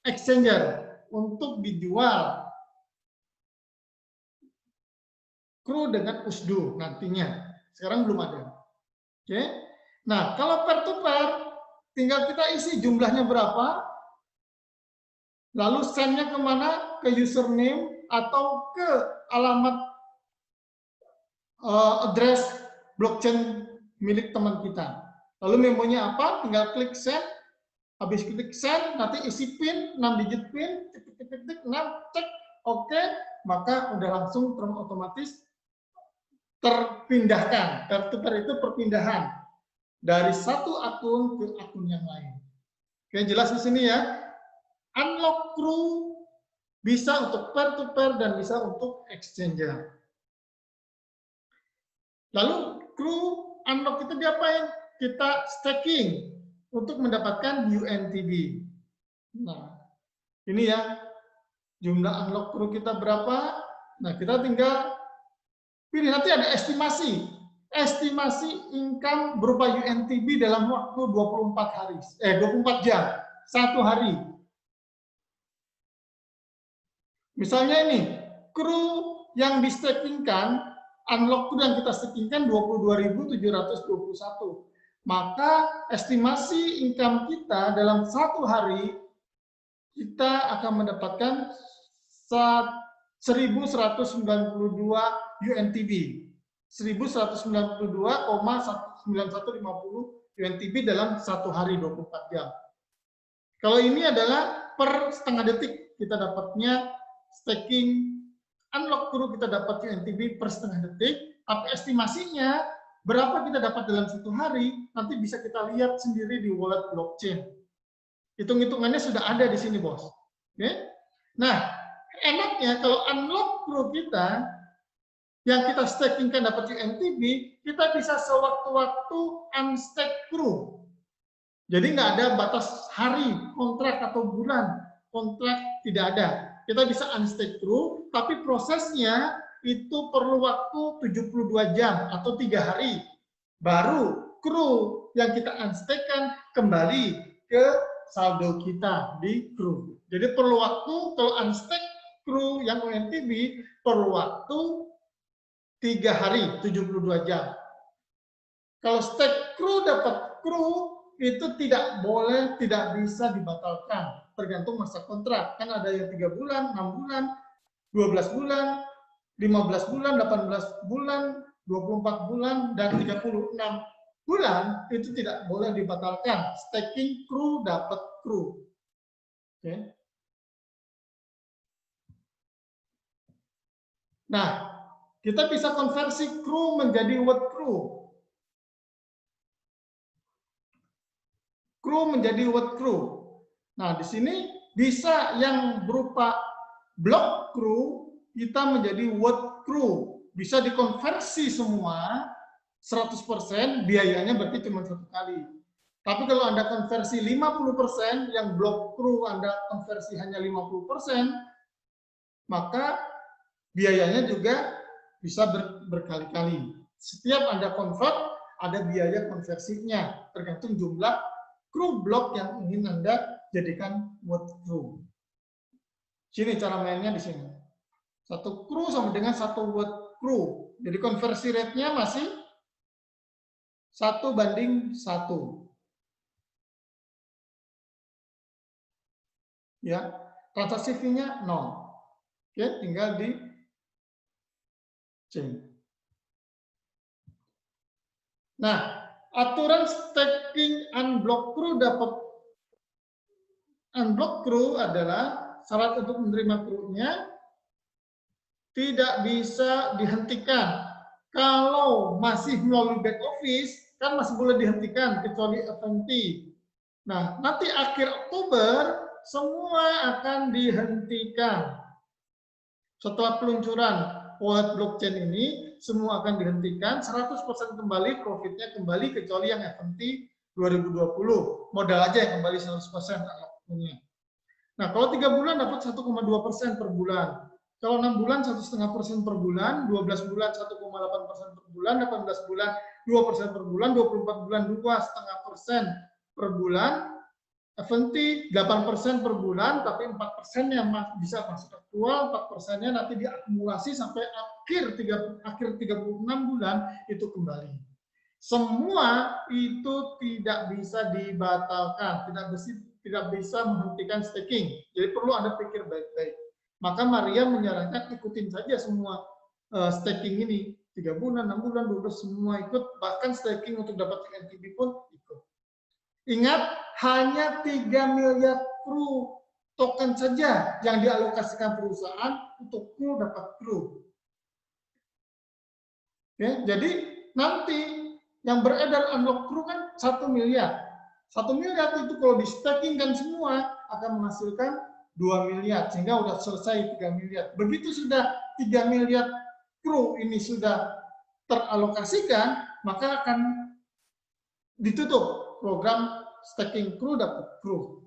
exchanger untuk dijual. CRU dengan USDO nantinya. Sekarang belum ada. Oke. Nah, kalau peer-to-peer tinggal kita isi jumlahnya berapa, Lalu send-nya kemana? Ke username atau ke alamat address blockchain milik teman kita. Lalu memonya apa? Tinggal klik send. Habis klik send, nanti isi PIN, 6 digit PIN, tik, 6, cek, oke, maka udah langsung otomatis terpindahkan. Tertukar itu perpindahan dari satu akun ke akun yang lain. Oke, jelas di sini ya. Unlock Crew bisa untuk peer-to-peer dan bisa untuk exchanger. Lalu Crew unlock itu diapain? Kita staking untuk mendapatkan UNTB. Nah, ini ya jumlah unlock Crew kita berapa. Nah, kita tinggal pilih, nanti ada estimasi. Estimasi income berupa UNTB dalam waktu 24 jam, 1 hari. Misalnya ini, Crew yang di stakingkan, unlock Crew yang kita stakingkan 22.721. Maka estimasi income kita dalam 1 hari kita akan mendapatkan 1.192 UNTB. 1.192,9150 UNTB dalam 1 hari 24 jam. Kalau ini adalah per setengah detik kita dapatnya staking unlock Crew, kita dapat UNTB per setengah detik, tapi estimasinya berapa kita dapat dalam 1 hari, nanti bisa kita lihat sendiri di wallet blockchain. Hitung-hitungannya sudah ada di sini, bos. Oke? Nah, enaknya kalau unlock Crew kita, yang kita stakingkan dapat UNTB, kita bisa sewaktu-waktu unstack Crew. Jadi nggak ada batas hari, kontrak atau bulan. Kontrak tidak ada. Kita bisa unstack Crew, tapi prosesnya itu perlu waktu 72 jam atau 3 hari. Baru Crew yang kita unstack-kan kembali ke saldo kita di Crew. Jadi perlu waktu, kalau unstack Crew yang UNTB, perlu waktu 3 hari, 72 jam. Kalau stack Crew dapat Crew, itu tidak boleh, tidak bisa dibatalkan. Tergantung masa kontrak. Kan ada yang 3 bulan, 6 bulan, 12 bulan, 15 bulan, 18 bulan, 24 bulan, dan 36 bulan, itu tidak boleh dibatalkan. Staking Crew dapat Crew. Oke. Nah, kita bisa konversi Crew menjadi word Crew. Crew menjadi word Crew. Nah, di sini bisa yang berupa block Crew, kita menjadi word Crew. Bisa dikonversi semua 100%, biayanya berarti cuma 1 kali. Tapi kalau Anda konversi 50%, yang block Crew Anda konversi hanya 50%, maka biayanya juga bisa berkali-kali. Setiap Anda convert, ada biaya konversinya, tergantung jumlah Crew block yang ingin Anda jadikan word Crew. Sini cara mainnya di sini. 1 Crew sama dengan 1 word Crew. Jadi konversi rate-nya masih 1:1. Ya, transaksi fee-nya 0. Oke, tinggal di change. Nah, aturan staking unblock Crew adalah syarat untuk menerima Crew-nya tidak bisa dihentikan. Kalau masih melalui back office, kan masih boleh dihentikan kecuali FNT. Nah, nanti akhir Oktober semua akan dihentikan. Setelah peluncuran wallet blockchain ini, semua akan dihentikan, 100% kembali, profitnya kembali, kecuali yang FNT 2020. Modal aja yang kembali 100% punya. Nah, kalau 3 bulan dapat 1,2% per bulan. Kalau 6 bulan 1,5% per bulan, 12 bulan 1,8% per bulan, 18 bulan 2% per bulan, 24 bulan 2,5% per bulan, FNT 8% per bulan, tapi 4% yang bisa masuk aktual, 4%-nya nanti diakumulasi sampai akhir 36 bulan itu kembali. Semua itu tidak bisa dibatalkan, tidak bisa menghentikan staking. Jadi perlu Anda pikir baik-baik. Maka Maria menyarankan ikutin saja semua staking ini. 3 bulan, 6 bulan, 12, semua ikut. Bahkan staking untuk dapat NTB pun ikut. Ingat, hanya 3 miliar kru token saja yang dialokasikan perusahaan untuk kru dapat kru. Oke, jadi nanti yang beredar unlock kru kan 1 miliar. 1 miliar itu kalau di staking kan semua akan menghasilkan 2 miliar. Sehingga sudah selesai 3 miliar. Begitu sudah 3 miliar kru ini sudah teralokasikan, maka akan ditutup program staking kru dapat kru.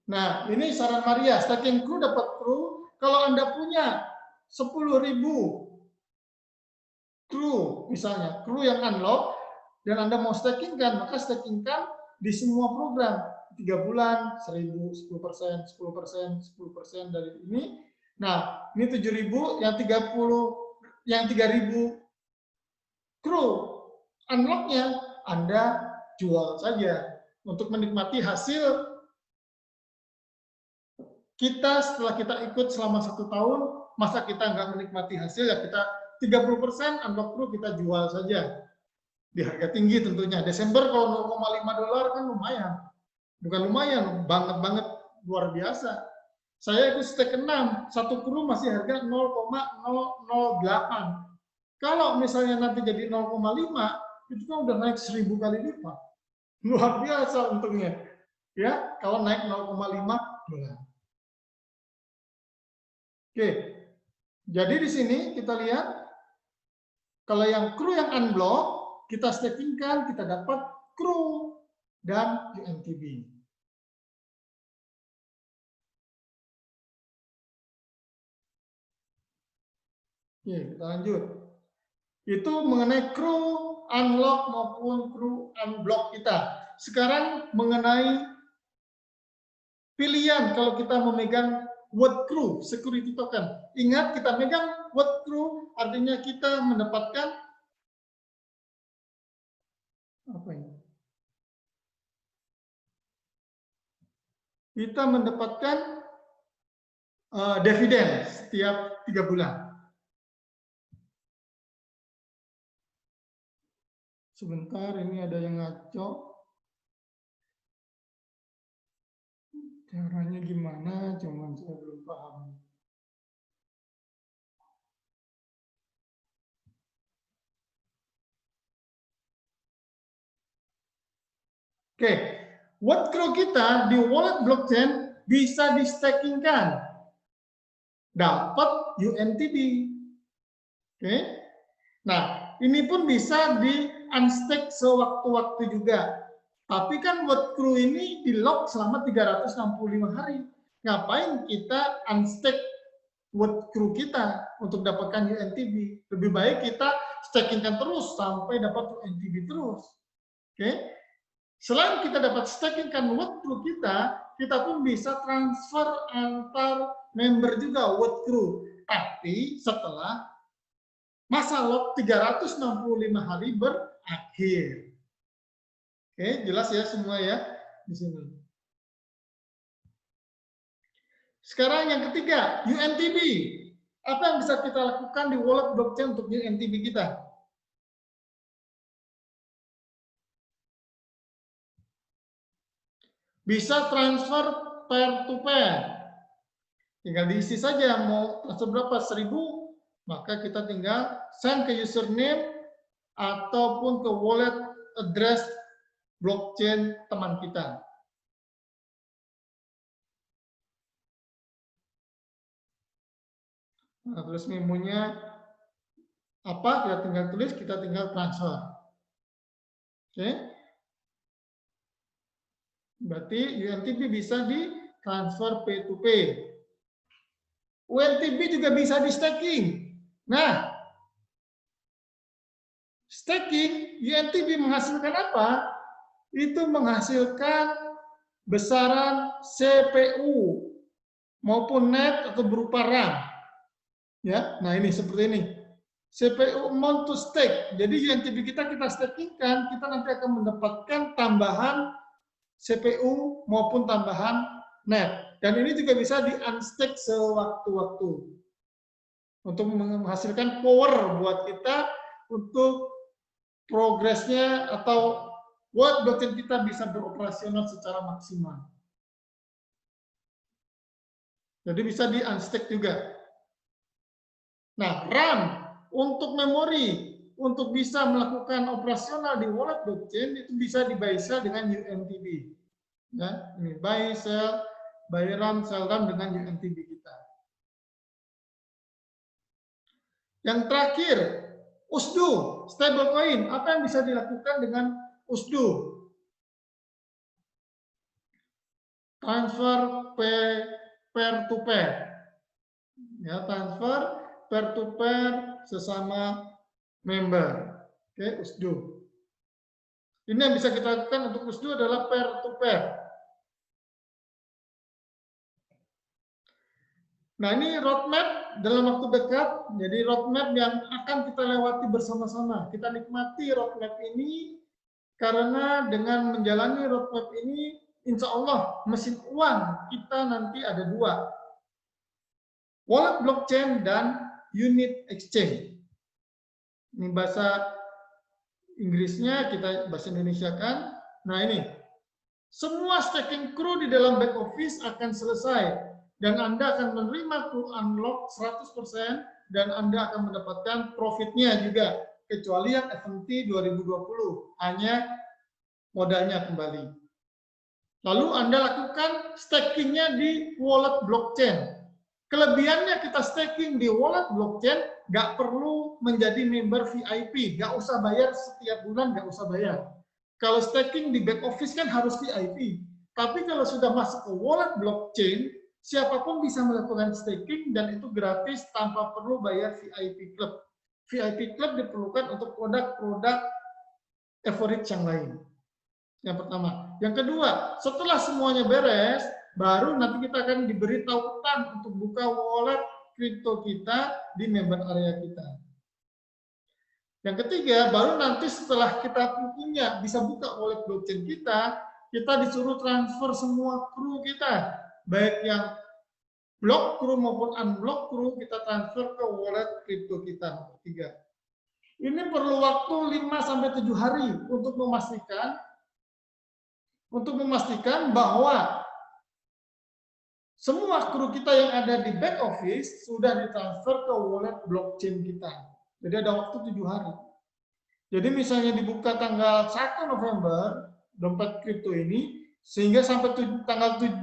Nah, ini saran Maria, staking kru dapat kru. Kalau Anda punya 10.000 kru, misalnya, kru yang unlock, dan Anda mau stakingkan, maka stakingkan di semua program. 3 bulan, 1.000, 10%, 10%, 10% dari ini. Nah, ini 7.000, yang 3.000 kru unlocknya, Anda jual saja untuk menikmati hasil kita setelah kita ikut selama 1 tahun, masa kita nggak menikmati hasil, ya kita 30% unlock kru kita jual saja. Di harga tinggi tentunya. Desember kalau $0,5 kan lumayan. Bukan lumayan, banget luar biasa. Saya ikut stake 6, 1 kru masih harga 0,008. Kalau misalnya nanti jadi 0,5, itu kan udah naik 1000 kali lipat. Luar biasa untungnya. Ya, kalau naik 0,5 dolar. Oke, jadi di sini kita lihat, kalau yang kru yang unblock, kita stakingkan, kita dapat kru dan UNTB. Oke, kita lanjut. Itu mengenai kru unlock maupun kru unblock kita. Sekarang mengenai pilihan kalau kita memegang word crew security token. Ingat, kita megang word crew artinya kita mendapatkan apa ini? Kita mendapatkan dividen setiap 3 bulan. Sebentar, ini ada yang ngaco. Caranya gimana? Cuman saya belum paham. Oke, word crew kita di wallet blockchain bisa di-stakingkan. Dapat UNTB. Oke. Nah, ini pun bisa di-unstake sewaktu-waktu juga. Tapi kan word crew ini di-lock selama 365 hari. Ngapain kita unstake word crew kita untuk dapatkan UNTB? Lebih baik kita stakingkan terus sampai dapat UNTB terus. Oke. Selain kita dapat stakingkan word crew kita pun bisa transfer antar member juga word crew. Tapi setelah masa lock 365 hari berakhir. Oke, jelas ya semua ya di sini. Sekarang yang ketiga, UNTB. Apa yang bisa kita lakukan di wallet blockchain untuk UNTB kita? Bisa transfer pair to pair. Tinggal diisi saja mau transfer berapa, 1.000, maka kita tinggal send ke username ataupun ke wallet address blockchain teman kita. Nah, terus memonya apa, kita tinggal tulis, kita tinggal transfer. Oke. Berarti UNTB bisa di transfer P2P. UNTB juga bisa di staking. Nah, staking UNTB menghasilkan apa? Itu menghasilkan besaran CPU maupun net atau berupa RAM. Ya, nah ini seperti ini. CPU amount to stake. Jadi UNTB kita stakingkan, kita nanti akan mendapatkan tambahan CPU maupun tambahan net. Dan ini juga bisa di-unstake sewaktu-waktu. Untuk menghasilkan power buat kita untuk progresnya atau wallet blockchain kita bisa beroperasional secara maksimal. Jadi bisa di-unstake juga. Nah, RAM untuk memori, untuk bisa melakukan operasional di wallet blockchain itu bisa di buy sell dengan UNTB. Ya, ini buy sell, buy RAM, sell RAM dengan UNTB kita. Yang terakhir, USDU, stablecoin. Apa yang bisa dilakukan dengan USDU? Transfer peer to peer. Ya, transfer peer to peer sesama member. Oke, USDU. Ini yang bisa kita lakukan untuk USDU adalah peer to peer. Nah, ini roadmap dalam waktu dekat. Jadi roadmap yang akan kita lewati bersama-sama. Kita nikmati roadmap ini karena dengan menjalani roadmap ini, insya Allah mesin uang kita nanti ada dua. Wallet blockchain dan unit exchange. Ini bahasa Inggrisnya, kita bahasa Indonesia kan. Nah ini, semua staking crew di dalam back office akan selesai. Dan Anda akan menerima crew unlock 100% dan Anda akan mendapatkan profitnya juga. Kecuali yang FMT 2020, hanya modalnya kembali. Lalu Anda lakukan stakingnya di wallet blockchain. Kelebihannya kita staking di wallet blockchain, nggak perlu menjadi member VIP, nggak usah bayar setiap bulan, nggak usah bayar. Kalau staking di back office kan harus VIP. Tapi kalau sudah masuk ke wallet blockchain, siapapun bisa melakukan staking dan itu gratis tanpa perlu bayar VIP club. VIP club diperlukan untuk produk-produk average yang lain. Yang pertama. Yang kedua, setelah semuanya beres, baru nanti kita akan diberi tautan untuk buka wallet kripto kita di member area kita. Yang ketiga, baru nanti setelah kita punya bisa buka wallet blockchain kita disuruh transfer semua kru kita, baik yang block kru maupun unblock kru, kita transfer ke wallet kripto kita. Tiga. Ini perlu waktu 5-7 hari untuk memastikan bahwa semua kru kita yang ada di back office sudah ditransfer ke wallet blockchain kita. Jadi ada waktu 7 hari. Jadi misalnya dibuka tanggal 1 November, dompet kripto ini, sehingga sampai tanggal 7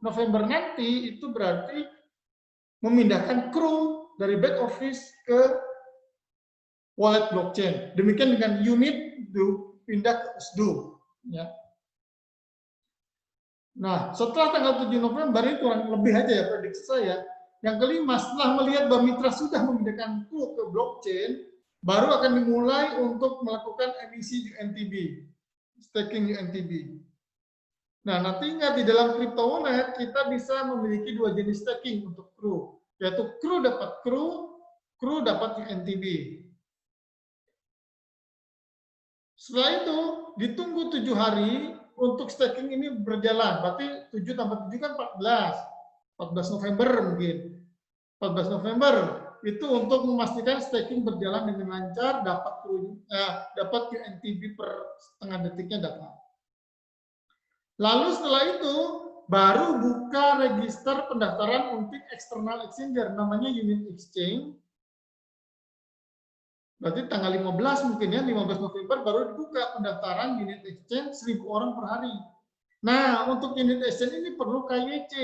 November nanti, itu berarti memindahkan kru dari back office ke wallet blockchain. Demikian dengan unit pindah ke USDU. Ya. Nah, setelah tanggal 7 November, ini kurang lebih aja ya prediksi saya. Yang kelima, setelah melihat bahwa mitra sudah memindahkan kru ke blockchain, baru akan dimulai untuk melakukan emisi UNTB, staking UNTB. Nah, nantinya di dalam crypto wallet, kita bisa memiliki dua jenis staking untuk kru, yaitu kru dapat kru dapat UNTB. Setelah itu, ditunggu 7 hari, untuk staking ini berjalan, berarti 7 tambah 7 kan 14 November mungkin. 14 November itu untuk memastikan staking berjalan dengan lancar, dapat UNTB per setengah detiknya dapat. Lalu setelah itu baru buka register pendaftaran untuk external exchanger, namanya unit exchange. Berarti tanggal 15 mungkin ya, 15 November baru dibuka pendaftaran unit exchange 1.000 orang per hari. Nah, untuk unit exchange ini perlu KYC.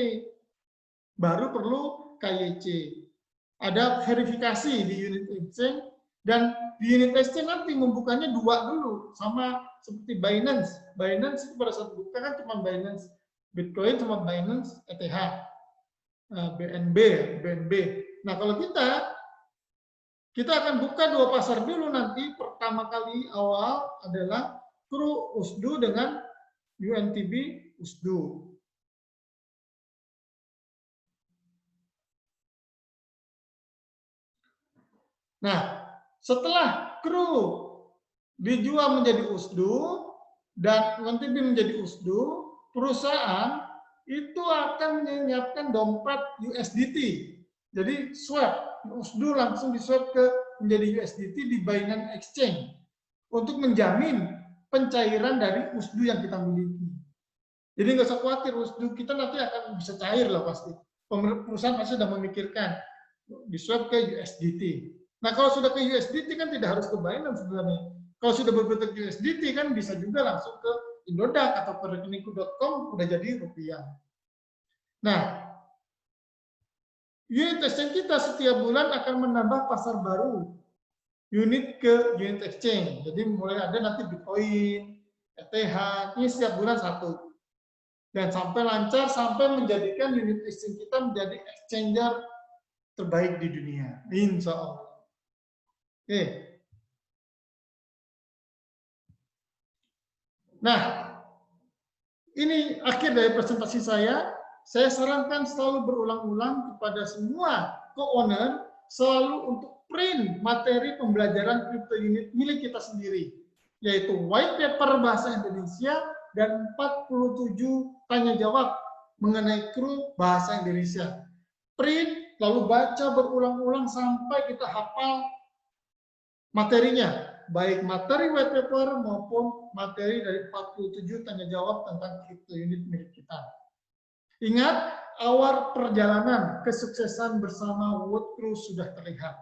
Baru perlu KYC. Ada verifikasi di unit exchange, dan di unit exchange nanti membukanya dua dulu, sama seperti Binance. Binance itu pada saat buka kan cuma Binance Bitcoin sama Binance ETH. BNB. Nah, kalau kita akan buka dua pasar dulu nanti. Pertama kali awal adalah kru USDU dengan UNTB USDU. Nah, Setelah kru dijual menjadi USDU dan UNTB menjadi USDU, perusahaan itu akan menyiapkan dompet USDT. Jadi swap, USDU langsung di-swap ke menjadi USDT di Binance Exchange untuk menjamin pencairan dari USDU yang kita miliki. Jadi nggak usah khawatir, USDU kita nanti akan bisa cair lah pasti. Perusahaan pasti sudah memikirkan di-swap ke USDT. Nah kalau sudah ke USDT kan tidak harus ke Binance sebenarnya. Kalau sudah berbentuk USDT kan bisa juga langsung ke Indodax atau ke rekeningku.com udah jadi rupiah. Nah, unit exchange kita setiap bulan akan menambah pasar baru unit ke unit exchange. Jadi mulai ada nanti Bitcoin, ETH, ini setiap bulan satu. Dan sampai lancar, sampai menjadikan unit exchange kita menjadi exchanger terbaik di dunia. Insya Allah. Oke. Nah, ini akhir dari presentasi saya. Saya sarankan selalu berulang-ulang kepada semua co-owner selalu untuk print materi pembelajaran crypto unit milik kita sendiri, yaitu white paper bahasa Indonesia dan 47 tanya jawab mengenai CRU bahasa Indonesia. Print, lalu baca berulang-ulang sampai kita hafal materinya, baik materi white paper maupun materi dari 47 tanya jawab tentang crypto unit milik kita. Ingat, awal perjalanan kesuksesan bersama WordCrew sudah terlihat.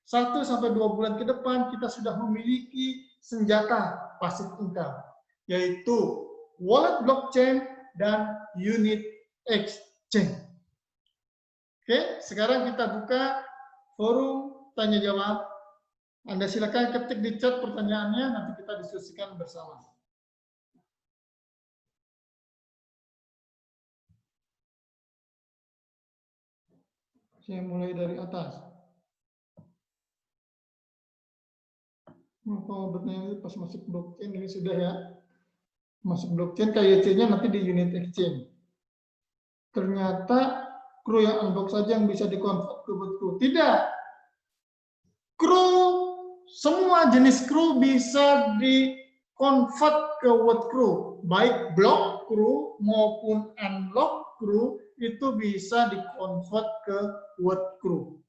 1-2 bulan ke depan kita sudah memiliki senjata passive income, yaitu wallet blockchain dan unit exchange. Oke, sekarang kita buka forum tanya jawab. Anda silakan ketik di chat pertanyaannya, nanti kita diskusikan bersama. Saya mulai dari atas. Mau bertanya pas masuk blockchain ini sudah ya. Masuk blockchain KYC-nya nanti di unit exchange. Ternyata CRU yang unbox saja yang bisa dikonvert ke CRU. Tidak. CRU, semua jenis CRU bisa di-convert ke CRU. Baik block CRU maupun unlock CRU itu bisa di-convert ke CRU.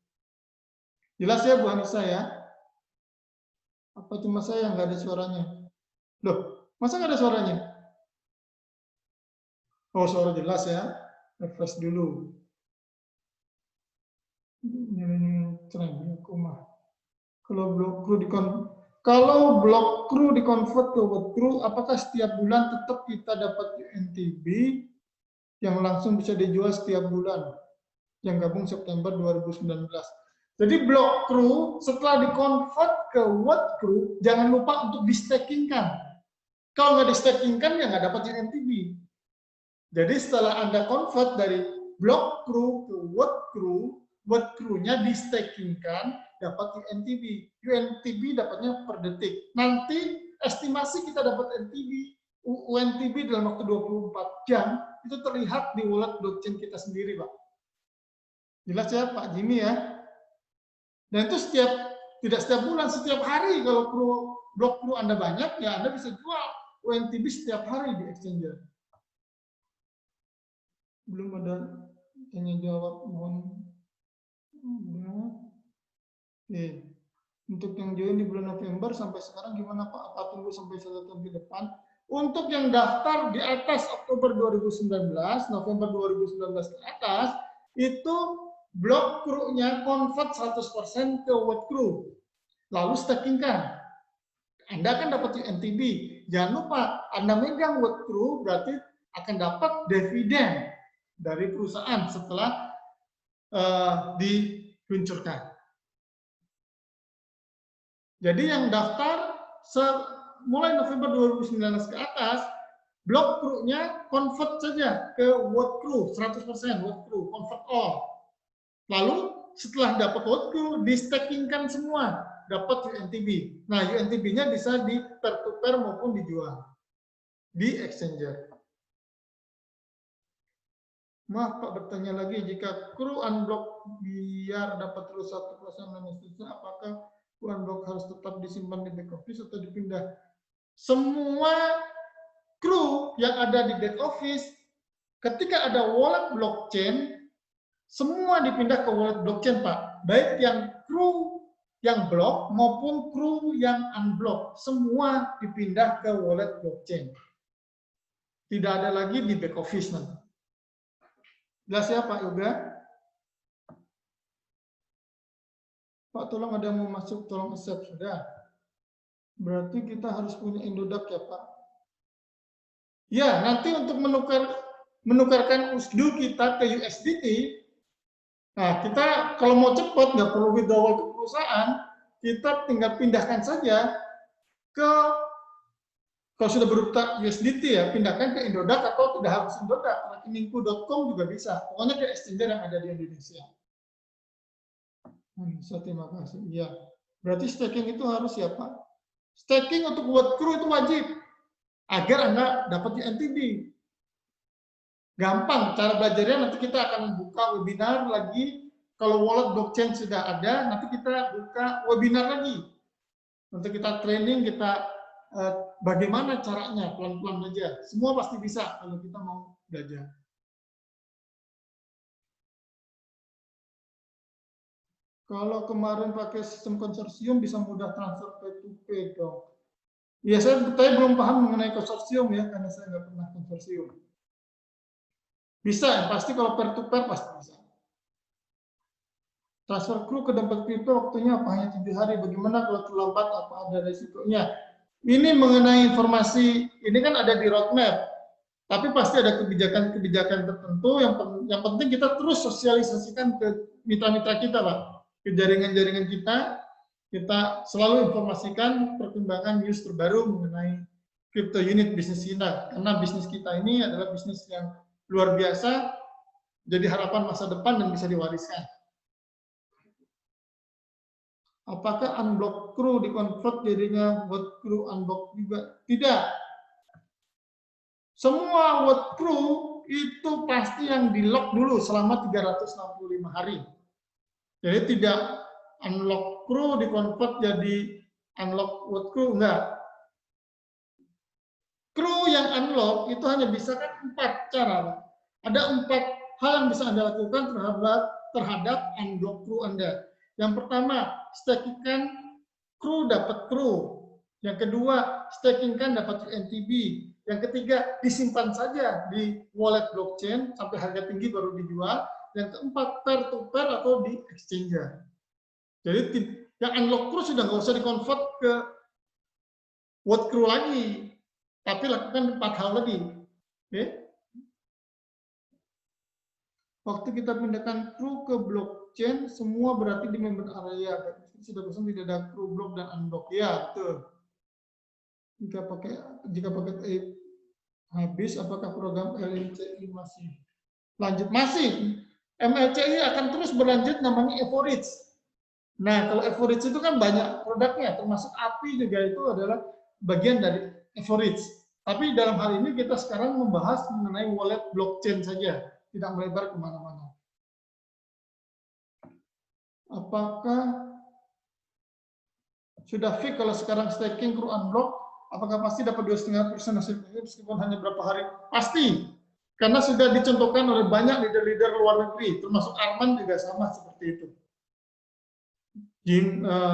Jelas ya Bu Anissa ya? Apa cuma saya yang nggak ada suaranya? Loh, masa nggak ada suaranya? Oh, suara jelas ya. Refresh dulu. Kalau blok CRU dikonvert ke CRU, apakah setiap bulan tetap kita dapat UNTB yang langsung bisa dijual setiap bulan? Yang gabung September 2019. Jadi blok CRU setelah dikonvert ke CRU, jangan lupa untuk di-stakingkan. Kalau nggak di-stakingkan, ya nggak dapat UNTB. Jadi setelah Anda convert dari blok CRU ke CRU-nya di-stakingkan, dapat UNTB. UNTB dapatnya per detik. Nanti estimasi kita dapat UNTB dalam waktu 24 jam, itu terlihat di wallet blockchain kita sendiri, Pak. Jelas ya Pak Jimmy ya? Dan itu tidak setiap bulan, setiap hari. Kalau blok CRU Anda banyak, ya Anda bisa jual UNTB setiap hari di exchanger. Belum ada tanya jawab, mohon. Oke. Untuk yang join di bulan November sampai sekarang gimana Pak? Apa tunggu sampai 1 tahun ke depan? Untuk yang daftar di atas Oktober 2019, November 2019 ke atas, itu blok CRU-nya convert 100% ke CRU. Lalu stakingkan. Anda akan dapat UNTB. Jangan lupa, Anda megang CRU berarti akan dapat dividen dari perusahaan setelah diluncurkan. Jadi yang daftar mulai November 2019 ke atas, blok CRU-nya convert saja ke CRU, 100% CRU, convert all. Lalu setelah dapat CRU, di-stakingkan semua, dapat UNTB. Nah, UNTB-nya bisa diper-to-per maupun dijual di exchanger. Maaf Pak, bertanya lagi, jika CRU unblock biar dapat terus 1% dan seterusnya, apakah Unblock harus tetap disimpan di back office atau dipindah. Semua kru yang ada di back office, ketika ada wallet blockchain, semua dipindah ke wallet blockchain, Pak. Baik yang kru yang block maupun kru yang unblock, semua dipindah ke wallet blockchain. Tidak ada lagi di back office nanti. Jelas ya Pak Yoga? Pak, tolong ada yang mau masuk, tolong accept. Sudah. Berarti kita harus punya Indodax ya Pak. Ya, nanti untuk menukarkan USD kita ke USDT, nah kita kalau mau cepat, nggak perlu withdrawal ke perusahaan, kita tinggal pindahkan saja ke, kalau sudah berupa USDT ya, pindahkan ke Indodax atau tidak harus Indodax, rekeningku.com juga bisa. Pokoknya ke exchanger yang ada di Indonesia. Bisa, terima kasih. Iya. Berarti staking itu harus ya Pak? Staking untuk buat kru itu wajib agar Anda dapat di NTB. Gampang, cara belajarnya nanti kita akan buka webinar lagi. Kalau wallet blockchain sudah ada, nanti kita buka webinar lagi. Untuk kita training, kita bagaimana caranya, pelan-pelan aja. Semua pasti bisa kalau kita mau belajar. Kalau kemarin pakai sistem konsorsium bisa mudah transfer P2P dong. Ya, saya belum paham mengenai konsorsium ya, karena saya nggak pernah konsorsium. Bisa, pasti kalau peer-to-peer pasti bisa. Transfer kru ke dompet kripto waktunya apa? Hanya 7 hari. Bagaimana kalau terlambat, apa ada resikonya? Ini mengenai informasi, ini kan ada di roadmap. Tapi pasti ada kebijakan-kebijakan tertentu, yang penting kita terus sosialisasikan ke mitra-mitra kita, Pak. Ke jaringan-jaringan kita selalu informasikan perkembangan news terbaru mengenai crypto unit bisnis kita. Karena bisnis kita ini adalah bisnis yang luar biasa, jadi harapan masa depan dan bisa diwariskan. Apakah unblock crew di-convert jadinya what crew unblock juga? Tidak. Semua what crew itu pasti yang di-lock dulu selama 365 hari. Jadi tidak unlock crew di-convert jadi unlock what crew, enggak. Crew yang unlock itu hanya bisa kan 4 cara. Ada 4 hal yang bisa Anda lakukan terhadap unblock crew Anda. Yang pertama, stakingkan kru dapat kru. Yang kedua, stakingkan dapat NTB. Yang ketiga, disimpan saja di wallet blockchain sampai harga tinggi baru dijual. Yang keempat, peer-to-peer atau di exchanger. Jadi yang unlock crew sudah nggak usah di-convert ke what crew lagi, tapi lakukan 4 hal lagi. Oke? Waktu kita pindahkan kru ke blockchain, semua berarti di member area. Sudah kosong tidak ada kru block dan unblock. Ya, betul. Jika paket A habis, apakah program LCI masih lanjut? Masih. MLCI akan terus berlanjut, namanya Evorich. Nah, kalau Evorich itu kan banyak produknya, termasuk API juga itu adalah bagian dari Evorich. Tapi dalam hal ini kita sekarang membahas mengenai wallet blockchain saja, tidak melebar kemana-mana. Apakah sudah fix kalau sekarang staking kru unblock, apakah pasti dapat 2,5% hasil meskipun hanya berapa hari? Pasti, karena sudah dicontohkan oleh banyak leader-leader luar negeri, termasuk Arman juga sama seperti itu.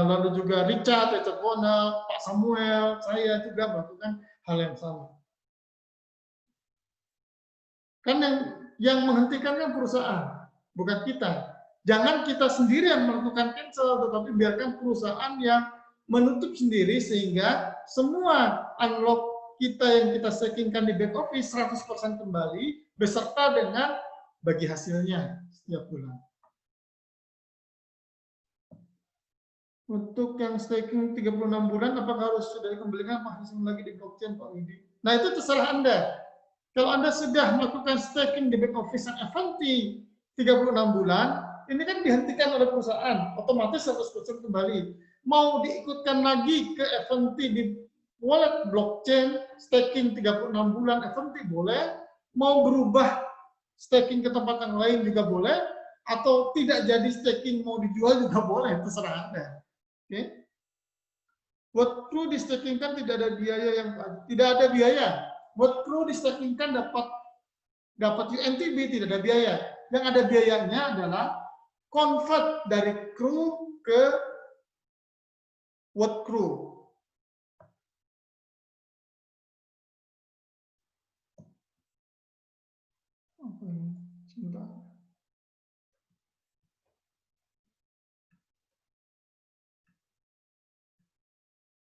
Lalu juga Richard Bonal, Pak Samuel, saya juga melakukan hal yang sama. Kan yang menghentikan kan perusahaan, bukan kita. Jangan kita sendiri yang melakukan cancel, tetapi biarkan perusahaan yang menutup sendiri sehingga semua unlock kita yang kita stakingkan di back office 100% kembali beserta dengan bagi hasilnya setiap bulan. Untuk yang staking 36 bulan, apakah harus sudah dikembalikan masih lagi di blockchain Pak Widi? Nah itu terserah Anda. Kalau Anda sudah melakukan staking di back office yang Avanti 36 bulan, ini kan dihentikan oleh perusahaan, otomatis 100% kembali. Mau diikutkan lagi ke Avanti di wallet blockchain, staking 36 bulan Avanti boleh, mau berubah staking ke tempat yang lain juga boleh, atau tidak jadi staking mau dijual juga boleh, terserah Anda. Oke? Buat kru di stakingkan tidak ada biaya tidak ada biaya. Buat kru di stakingkan dapat UNTB tidak ada biaya. Yang ada biayanya adalah convert dari kru ke word crew.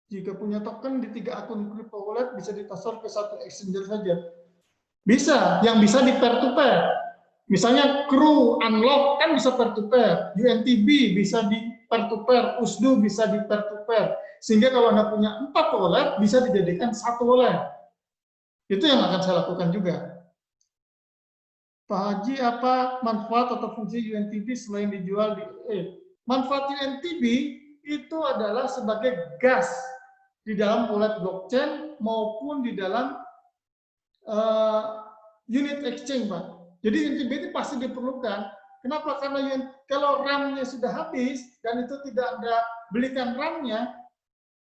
Jika punya token di 3 akun crypto wallet bisa ditransfer ke satu exchanger saja. Bisa, yang bisa di peer to peer. Misalnya crew unlock kan bisa peer to peer, UNTB bisa di peer to peer, USDU bisa di peer to peer. Sehingga kalau Anda punya 4 wallet bisa dijadikan 1 wallet. Itu yang akan saya lakukan juga. Pak Haji, apa manfaat atau fungsi UNTB selain dijual di manfaat UNTB itu adalah sebagai gas di dalam wallet blockchain maupun di dalam unit exchange, Pak. Jadi UNTB itu pasti diperlukan. Kenapa? Karena kalau RAM-nya sudah habis dan itu tidak ada belikan RAM-nya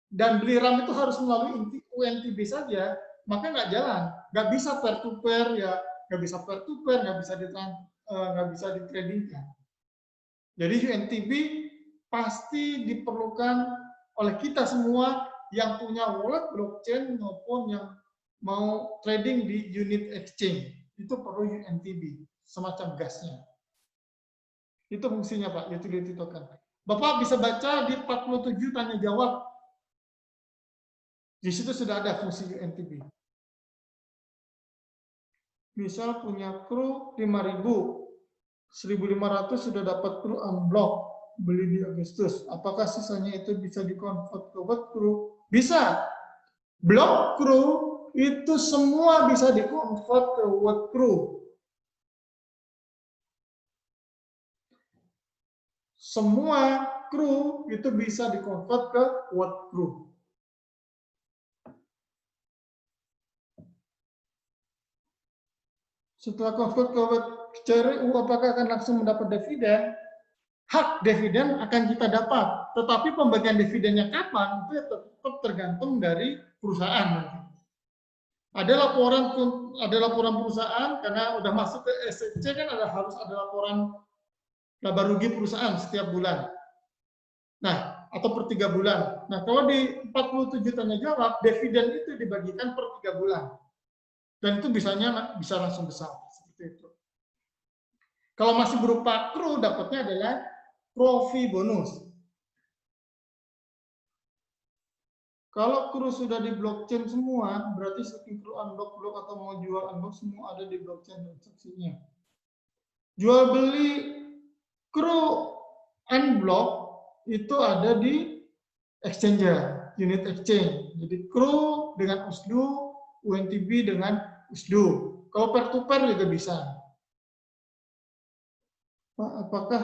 dan beli RAM itu harus melalui UNTB saja, maka nggak jalan. Nggak bisa peer to peer ya, nggak bisa peer to peer, nggak bisa ditradingkan. Jadi UNTB pasti diperlukan oleh kita semua yang punya wallet blockchain maupun yang mau trading di unit exchange. Itu perlu UNTB, semacam gasnya. Itu fungsinya, Pak, utility token. Bapak bisa baca di 47 tanya jawab. Di situ sudah ada fungsi UNTB. Misal punya kru 5.000, 1.500 sudah dapat kru unblock, beli di Agustus. Apakah sisanya itu bisa dikonvert ke word crew? Bisa. Block crew itu semua bisa dikonvert ke word crew. Semua kru itu bisa dikonvert ke word crew. Setelah convert ke word CRU, apakah akan langsung mendapat dividen? Hak dividen akan kita dapat, tetapi pembagian dividennya kapan itu tetap tergantung dari perusahaan. Ada laporan perusahaan karena udah masuk ke SEC kan harus ada laporan laba rugi perusahaan setiap bulan. Nah, atau per 3 bulan. Nah, kalau di 47 tanya jawab, dividen itu dibagikan per 3 bulan. Dan itu bisa langsung besar seperti itu. Kalau masih berupa kru, dapatnya adalah profi bonus. Kalau kru sudah di blockchain semua, berarti setiap kru unlock atau mau jual unlock semua ada di blockchain transaksinya. Jual beli kru unblock itu ada di exchanger, unit exchange. Jadi kru dengan USDU, UNTB dengan USDU. Kalau peer to peer juga bisa. Pak, apakah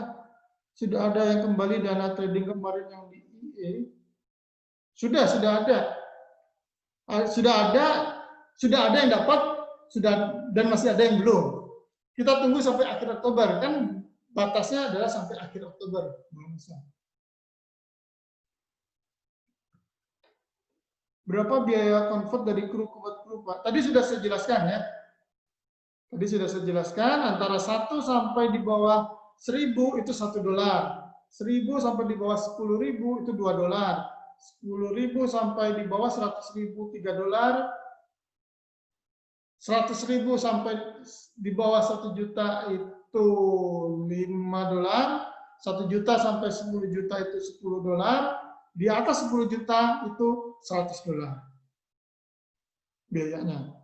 sudah ada yang kembali dana trading kemarin yang di IE? Sudah ada. Sudah ada yang dapat, dan masih ada yang belum. Kita tunggu sampai akhir Oktober, kan batasnya adalah sampai akhir Oktober. Berapa biaya convert dari kru ke kru, Pak? Tadi sudah saya jelaskan ya. Tadi sudah saya jelaskan, antara 1 sampai di bawah 1.000 itu $1. 1.000 sampai di bawah 10.000 itu $2. 10.000 sampai di bawah 100.000 $3. 100.000 sampai di bawah 1 juta itu $5. 1 juta sampai 10 juta itu $10. Di atas 10 juta itu $100 biayanya.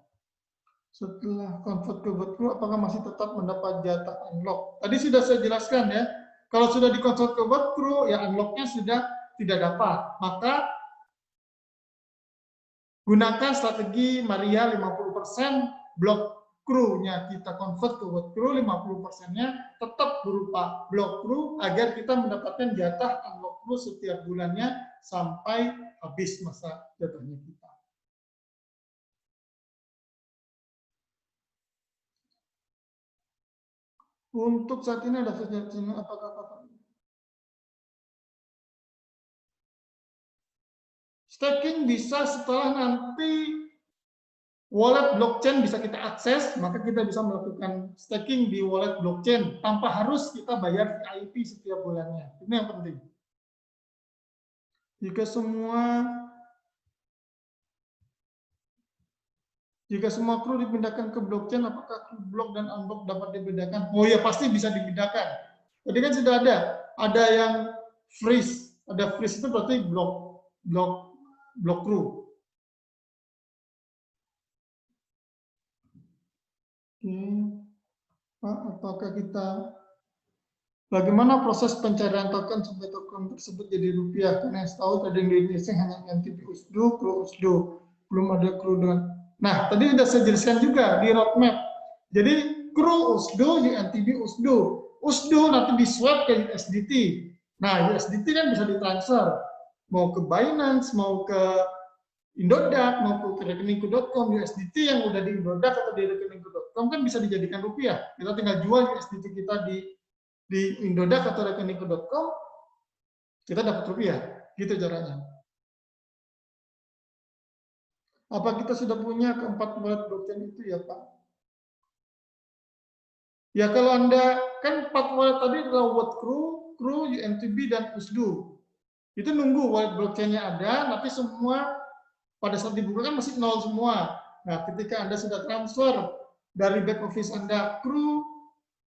Setelah convert ke word crew, apakah masih tetap mendapat jatah unlock? Tadi sudah saya jelaskan ya. Kalau sudah di-convert ke word crew, ya unlock-nya sudah tidak dapat. Maka gunakan strategi Maria 50%, block crew-nya kita convert ke word crew, 50%-nya tetap berupa block crew agar kita mendapatkan jatah unlock crew setiap bulannya sampai habis masa jatahnya kita. Untuk saat ini ada sejatinya apakah Staking bisa setelah nanti wallet blockchain bisa kita akses, maka kita bisa melakukan staking di wallet blockchain tanpa harus kita bayar VIP setiap bulannya. Ini yang penting. Jika semua CRU dipindahkan ke blockchain, apakah CRU block dan unblock dapat dibedakan? Oh ya, pasti bisa dibedakan. Tadi kan sudah ada yang freeze. Ada freeze itu berarti block CRU. Apakah bagaimana proses pencarian token sampai token tersebut jadi rupiah? Karena yang tahu trading di Indonesia hanya NTB USDO, CRU USDO, belum ada CRU dengan. Nah, tadi sudah saya jelaskan juga di roadmap. Jadi CRU USDO, NTB USDO, USDO nanti di swap ke USDT. Nah, USDT kan bisa ditransfer mau ke Binance, mau ke Indodax, mau ke rekeningku.com, USDT yang udah di Indodax atau di rekeningku.com kan bisa dijadikan rupiah. Kita tinggal jual USDT kita di Indodax atau rekeningku.com, kita dapat rupiah. Gitu caranya. Apa kita sudah punya keempat wallet blockchain itu ya Pak? Ya kalau Anda, kan 4 wallet tadi adalah wallet CRU, UNTB, dan USDO. Itu nunggu wallet blockchain-nya ada, nanti semua pada saat dibuka kan masih nol semua. Nah, ketika Anda sudah transfer dari back office Anda CRU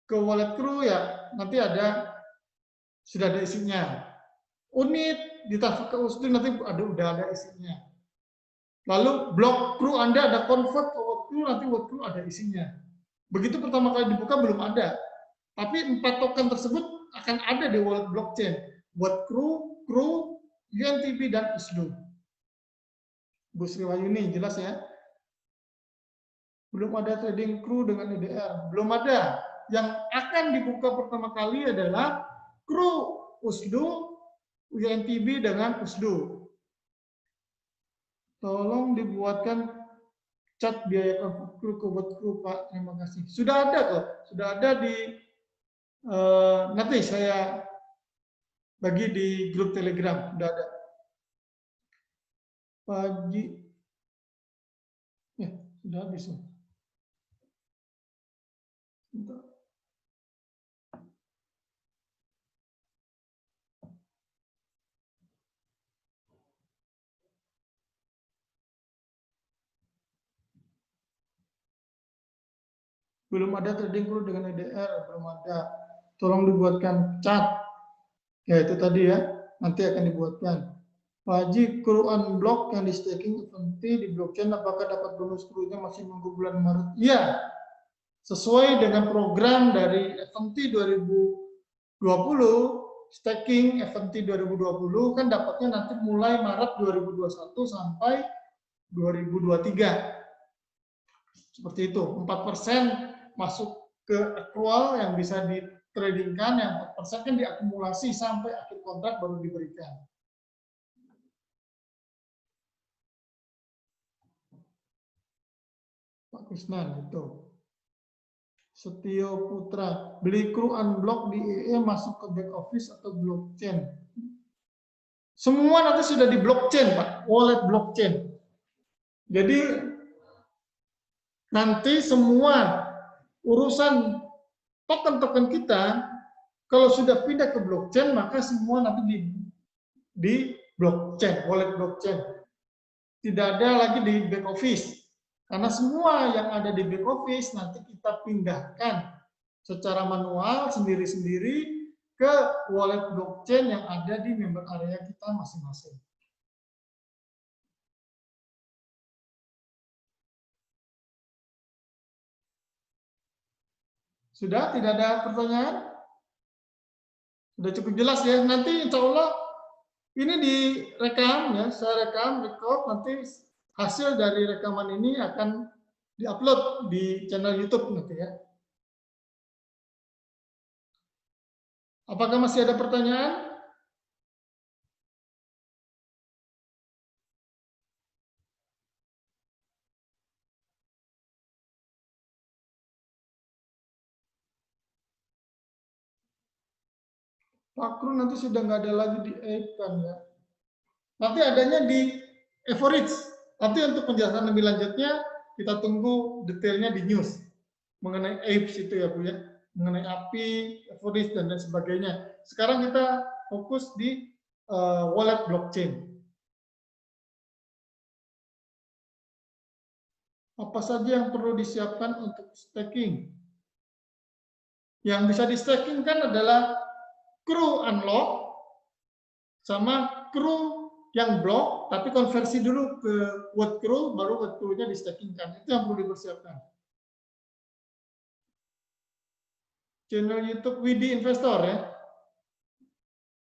ke wallet CRU, ya nanti sudah ada isinya. Unit ditransfer ke USDO nanti udah ada isinya. Lalu blok CRU Anda ada convert ke wallet CRU, nanti wallet CRU ada isinya. Begitu pertama kali dibuka belum ada. Tapi 4 token tersebut akan ada di wallet blockchain. Buat CRU, UNTB, dan USDO. Bu Sri Wahyuni, jelas ya? Belum ada trading CRU dengan EDR. Belum ada. Yang akan dibuka pertama kali adalah CRU USDO, UNTB dengan USDO. Tolong dibuatkan cat biaya CRU ke buat CRU Pak. Terima kasih. Sudah ada kok. Sudah ada di nanti saya bagi di grup Telegram. Sudah ada. Pagi. Ya, sudah habis. Bentar. Belum ada trading CRU dengan EDR, belum ada. Tolong dibuatkan cat. Ya itu tadi ya, nanti akan dibuatkan. Pak Haji, CRU unblock yang di staking FNT di blockchain, apakah dapat bonus CRU-nya masih nunggu bulan Maret? Iya, sesuai dengan program dari FNT 2020, staking FNT 2020 kan dapatnya nanti mulai Maret 2021 sampai 2023. Seperti itu, 4% masuk ke aktual yang bisa ditradingkan, yang 4% kan diakumulasi sampai akhir kontrak baru diberikan. Pak Kusnan, itu. Setio Putra, beli CRU unblock di EE masuk ke back office atau blockchain? Semua nanti sudah di blockchain, Pak, wallet blockchain. Jadi nanti semua urusan token-token kita kalau sudah pindah ke blockchain, maka semua nanti di blockchain, wallet blockchain. Tidak ada lagi di back office. Karena semua yang ada di back office nanti kita pindahkan secara manual sendiri-sendiri ke wallet blockchain yang ada di member area kita masing-masing. Sudah? Tidak ada pertanyaan? Sudah cukup jelas ya. Nanti insya Allah ini direkam ya, saya rekam, record, nanti hasil dari rekaman ini akan diupload di channel YouTube nanti ya. Apakah masih ada pertanyaan? Pak CRU nanti sudah nggak ada lagi di Ape kan ya. Nanti adanya di average. Nanti untuk penjelasan lebih lanjutnya kita tunggu detailnya di news mengenai apes itu ya Bu ya, mengenai API, average dan lain sebagainya. Sekarang kita fokus di wallet blockchain. Apa saja yang perlu disiapkan untuk staking? Yang bisa di staking kan adalah crew unlock sama crew yang block, tapi konversi dulu ke word crew, baru word crew-nya di stakingkan. Itu yang perlu dipersiapkan. Channel YouTube Widi Investor ya.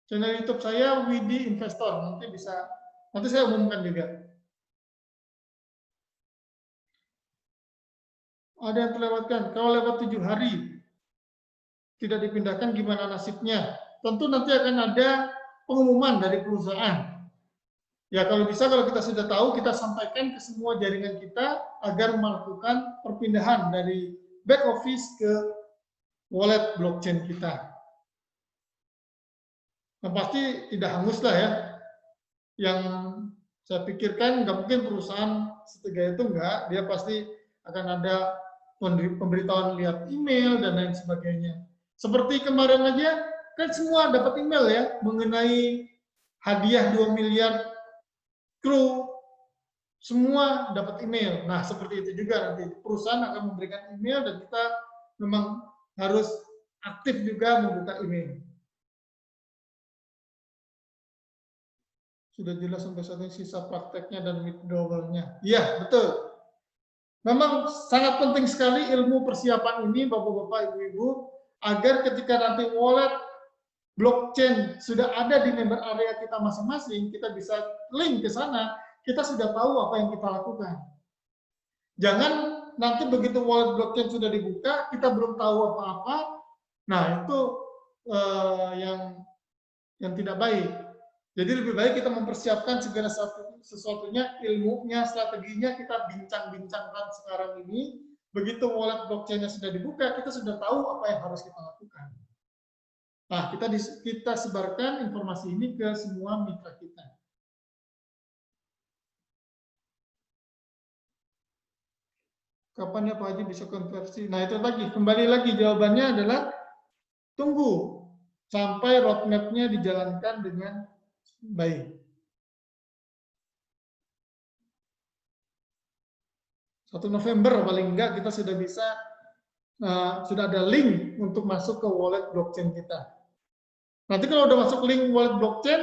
Channel YouTube saya Widi Investor. Nanti saya umumkan juga. Ada yang terlewatkan. Kalau lewat 7 hari tidak dipindahkan gimana nasibnya? Tentu nanti akan ada pengumuman dari perusahaan. Ya kalau bisa, kalau kita sudah tahu, kita sampaikan ke semua jaringan kita agar melakukan perpindahan dari back office ke wallet blockchain kita. Nah, pasti tidak hangus lah ya. Yang saya pikirkan nggak mungkin perusahaan setega itu enggak, dia pasti akan ada pemberitahuan lihat email dan lain sebagainya. Seperti kemarin aja, kan semua dapat email ya mengenai hadiah 2 miliar kru, semua dapat email. Nah, seperti itu juga nanti perusahaan akan memberikan email dan kita memang harus aktif juga membuka email. Sudah jelas sampai saat ini sisa prakteknya dan withdrawal-nya. Iya, betul. Memang sangat penting sekali ilmu persiapan ini, Bapak-Bapak, Ibu-Ibu, agar ketika nanti wallet blockchain sudah ada di member area kita masing-masing, kita bisa link ke sana, kita sudah tahu apa yang kita lakukan. Jangan nanti begitu wallet blockchain sudah dibuka, kita belum tahu apa-apa, nah itu yang tidak baik. Jadi lebih baik kita mempersiapkan segala sesuatunya, ilmunya, strateginya kita bincang-bincangkan sekarang ini. Begitu wallet blockchain-nya sudah dibuka, kita sudah tahu apa yang harus kita lakukan. Nah, kita sebarkan informasi ini ke semua mitra kita. Kapan ya Pak Haji bisa konversi? Nah, itu lagi, kembali lagi jawabannya adalah tunggu sampai roadmap-nya dijalankan dengan baik. 1 November paling enggak kita sudah bisa, sudah ada link untuk masuk ke wallet blockchain kita. Nanti kalau udah masuk link wallet blockchain,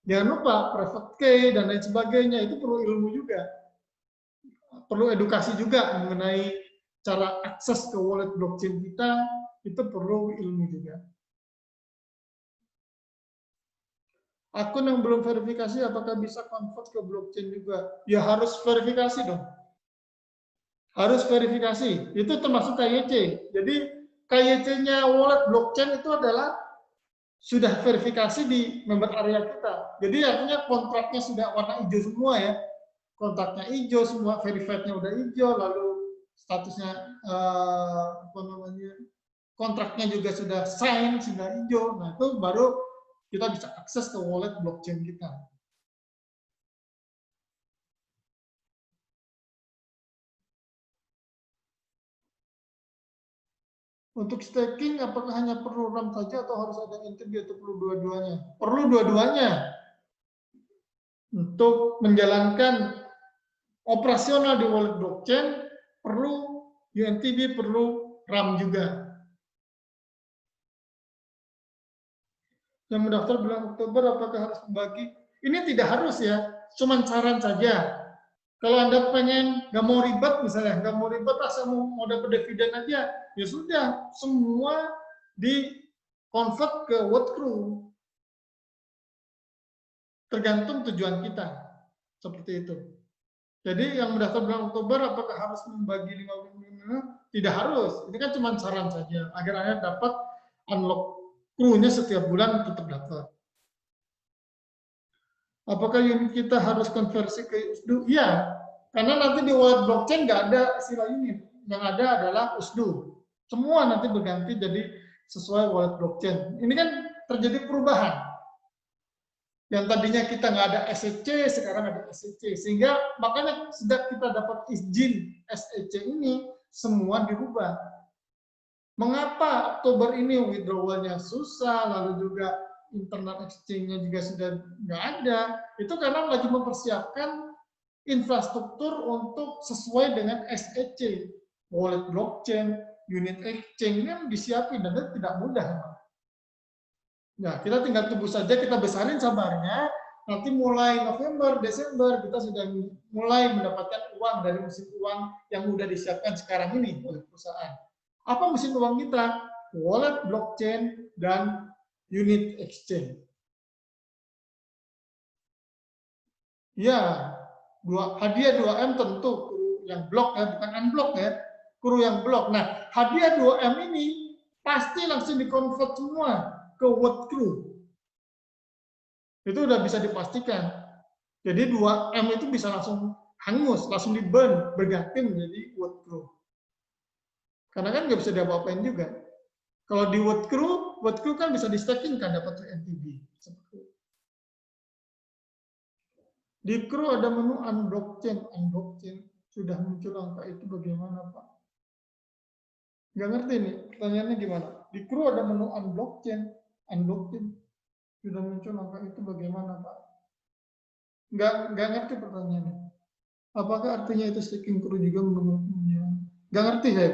jangan lupa private key dan lain sebagainya, itu perlu ilmu juga. Perlu edukasi juga mengenai cara akses ke wallet blockchain kita, itu perlu ilmu juga. Akun yang belum verifikasi apakah bisa convert ke blockchain juga? Ya harus verifikasi dong. Harus verifikasi. Itu termasuk KYC. Jadi KYC-nya wallet blockchain itu adalah sudah verifikasi di member area kita. Jadi artinya kontraknya sudah warna hijau semua ya. Kontraknya hijau semua, verified-nya udah hijau, lalu statusnya kontraknya juga sudah sign, sudah hijau. Nah, itu baru kita bisa akses ke wallet blockchain kita. Untuk staking, apakah hanya perlu RAM saja atau harus ada NTB atau perlu dua-duanya? Perlu dua-duanya. Untuk menjalankan operasional di wallet blockchain, perlu UNTB, perlu RAM juga. Yang mendaftar bulan Oktober, apakah harus membagi? Ini tidak harus ya, cuman saran saja. Kalau Anda pengen, nggak mau ribet misalnya, nggak mau ribet, asal mau dapat dividen aja, ya sudah, semua di convert ke word crew. Tergantung tujuan kita, seperti itu. Jadi yang mendaftar bulan Oktober, apakah harus membagi 5? Tidak harus, ini kan cuma saran saja, agar Anda dapat unlock crew-nya setiap bulan tetap daftar. Apakah unit kita harus konversi ke USDU? Iya, karena nanti di wallet blockchain nggak ada istilah unit. Yang ada adalah USDU. Semua nanti berganti jadi sesuai wallet blockchain. Ini kan terjadi perubahan. Yang tadinya kita nggak ada SEC, sekarang ada SEC. Sehingga makanya sejak kita dapat izin SEC ini, semua dirubah. Mengapa Oktober ini withdrawal-nya susah, lalu juga internal exchange-nya juga sudah nggak ada, itu karena lagi mempersiapkan infrastruktur untuk sesuai dengan SEC, wallet blockchain, unit exchange, ini kan disiapin, dan itu tidak mudah. Nah, kita tinggal tunggu saja, kita besarin sabarnya, nanti mulai November, Desember, kita sudah mulai mendapatkan uang dari mesin uang yang sudah disiapkan sekarang ini oleh perusahaan. Apa mesin uang kita? Wallet, blockchain, dan unit exchange. Ya, hadiah 2M tentu kru yang blok ya, bukan unblock ya, kru yang blok. Nah, hadiah 2M ini pasti langsung dikonvert semua ke word crew. Itu udah bisa dipastikan. Jadi 2M itu bisa langsung hangus, langsung di-burn, berganti menjadi word crew. Karena kan nggak bisa diapa-apain juga. Kalau di word crew kan bisa di-stacking kan dapat NTB. Di crew ada menu unblockchain. Unblockchain sudah muncul angka itu bagaimana, Pak? Nggak ngerti nih, pertanyaannya gimana? Di crew ada menu unblockchain. Unblockchain sudah muncul angka itu bagaimana, Pak? Nggak ngerti pertanyaannya. Apakah artinya itu staking crew juga menurutnya? Nggak ngerti saya.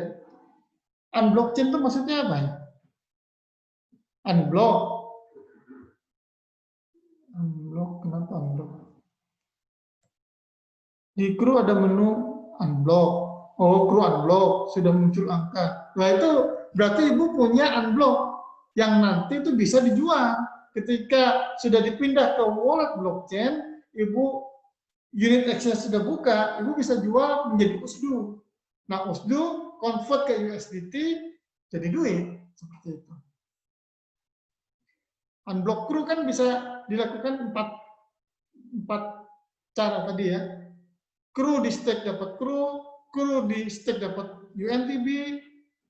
Unblockchain itu maksudnya apa ya? Unblock. Unblock, kenapa unblock? Di crew ada menu unblock. Oh, crew unblock. Sudah muncul angka. Nah, itu berarti Ibu punya unblock yang nanti itu bisa dijual. Ketika sudah dipindah ke wallet blockchain, Ibu unit exchange sudah buka, Ibu bisa jual menjadi USDU. Nah, USDU convert ke USDT jadi duit. Seperti itu. Unblock crew kan bisa dilakukan empat cara tadi ya. Crew di stake dapat crew di stake dapat UNTB,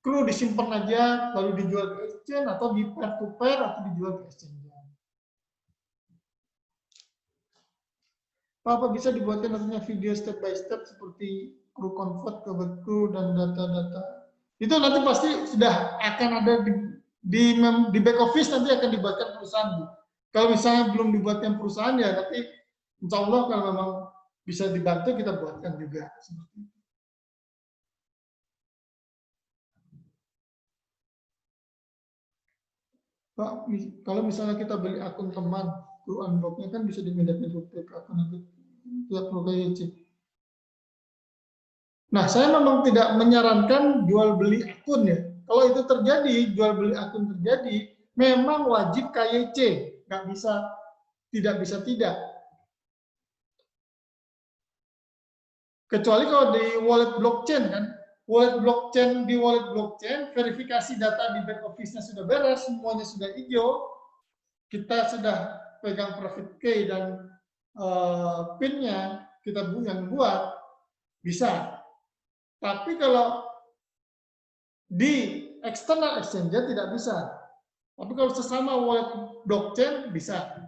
crew disimpan aja lalu dijual ke exchange atau di pair to pair atau dijual ke exchange. Apa bisa dibuatkan nantinya video step by step seperti crew convert ke crew dan data-data. Itu nanti pasti sudah akan ada di back office, nanti akan dibuatkan perusahaan. Kalau misalnya belum dibuatkan perusahaan ya nanti insya Allah kalau memang bisa dibantu kita buatkan juga. Pak, kalau misalnya kita beli akun teman, crew unblocknya kan bisa dipindahkan ke akun tiap KYC. Nah, saya memang tidak menyarankan jual beli akun ya. Kalau itu terjadi, jual beli akun terjadi, memang wajib KYC, nggak bisa tidak. Kecuali kalau di wallet blockchain kan, di wallet blockchain, verifikasi data di back office-nya sudah beres, semuanya sudah hijau, kita sudah pegang profit key dan PIN-nya kita yang buat, bisa. Tapi kalau di external exchange tidak bisa. Tapi kalau sesama wallet blockchain bisa.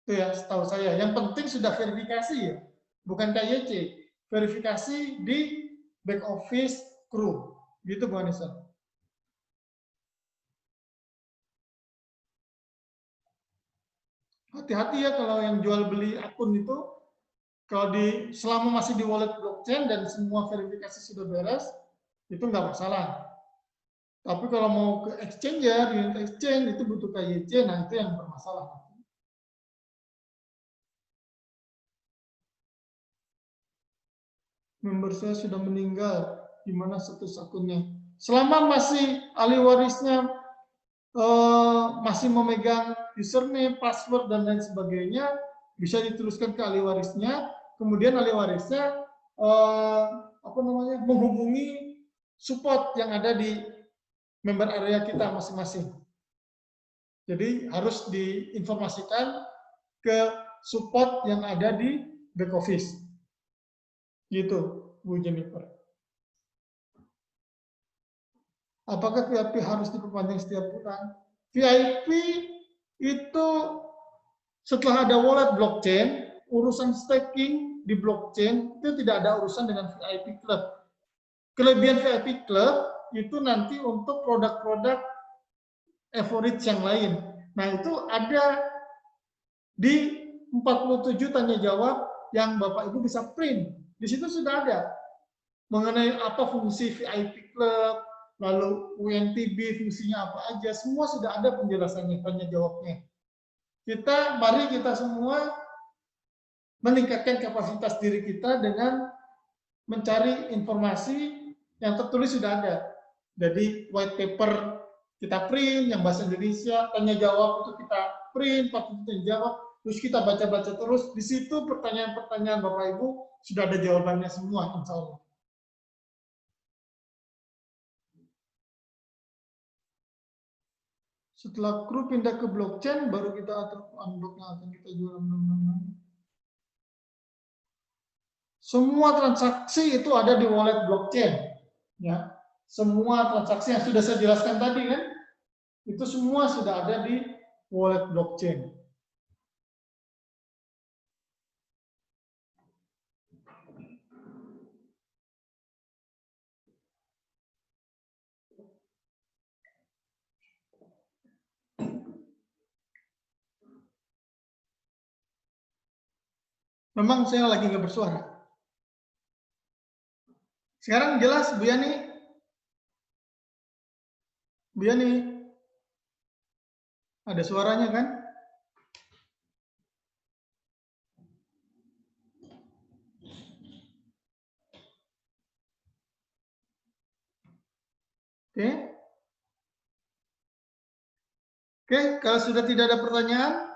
Itu ya setahu saya. Yang penting sudah verifikasi ya, bukan KYC. Verifikasi di back office crew. Gitu Bu Anissa. Hati-hati ya kalau yang jual beli akun itu, kalau selama masih di wallet blockchain dan semua verifikasi sudah beres, itu nggak masalah. Tapi kalau mau ke exchange ya, unit exchange itu butuh KYC, nah itu yang bermasalah. Member saya sudah meninggal, di mana status akunnya? Selama masih ahli warisnya masih memegang username, password dan lain sebagainya, bisa diteruskan ke ahli warisnya. Kemudian ahli warisnya menghubungi support yang ada di member area kita masing-masing. Jadi harus diinformasikan ke support yang ada di back office. Gitu, Bu Jennifer. Apakah VIP harus diperpanjang setiap bulan? VIP itu Setelah ada wallet blockchain, urusan staking di blockchain itu tidak ada urusan dengan VIP Club. Kelebihan VIP Club itu nanti untuk produk-produk favorit yang lain. Nah, itu ada di 47 tanya jawab yang Bapak Ibu bisa print. Di situ sudah ada mengenai apa fungsi VIP Club, lalu UNTB fungsinya apa aja, semua sudah ada penjelasannya, tanya jawabnya. Mari kita semua meningkatkan kapasitas diri kita dengan mencari informasi yang tertulis sudah ada. Jadi white paper kita print yang bahasa Indonesia, tanya jawab itu kita print, 40 tanya jawab, terus kita baca-baca terus. Di situ pertanyaan-pertanyaan Bapak Ibu sudah ada jawabannya semua, insya Allah. Setelah kru pindah ke blockchain, baru kita atur unblock yang akan kita jual. Semua transaksi itu ada di wallet blockchain. Ya, semua transaksi yang sudah saya jelaskan tadi kan, itu semua sudah ada di wallet blockchain. Memang saya lagi nggak bersuara. Sekarang jelas, Bu Yani? Bu Yani? Ada suaranya kan? Oke. Oke, kalau sudah tidak ada pertanyaan,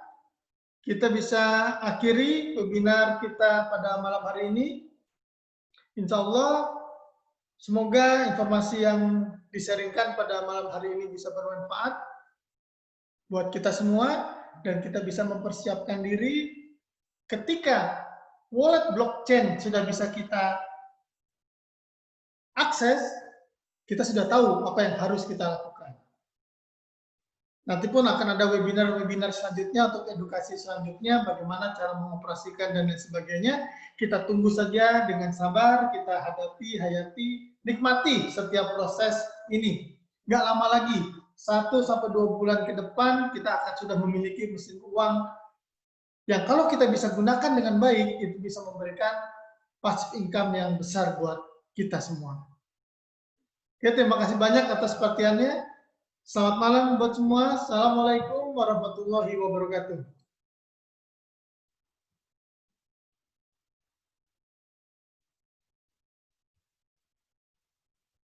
kita bisa akhiri webinar kita pada malam hari ini. Insya Allah, semoga informasi yang disaringkan pada malam hari ini bisa bermanfaat buat kita semua, dan kita bisa mempersiapkan diri ketika wallet blockchain sudah bisa kita akses, kita sudah tahu apa yang harus kita lakukan. Nanti pun akan ada webinar-webinar selanjutnya untuk edukasi selanjutnya, bagaimana cara mengoperasikan dan lain sebagainya. Kita tunggu saja dengan sabar, kita hadapi, hayati, nikmati setiap proses ini. Nggak lama lagi, 1-2 bulan ke depan, kita akan sudah memiliki mesin uang yang kalau kita bisa gunakan dengan baik, itu bisa memberikan passive income yang besar buat kita semua. Oke, terima kasih banyak atas perhatiannya. Selamat malam buat semua. Assalamualaikum warahmatullahi wabarakatuh.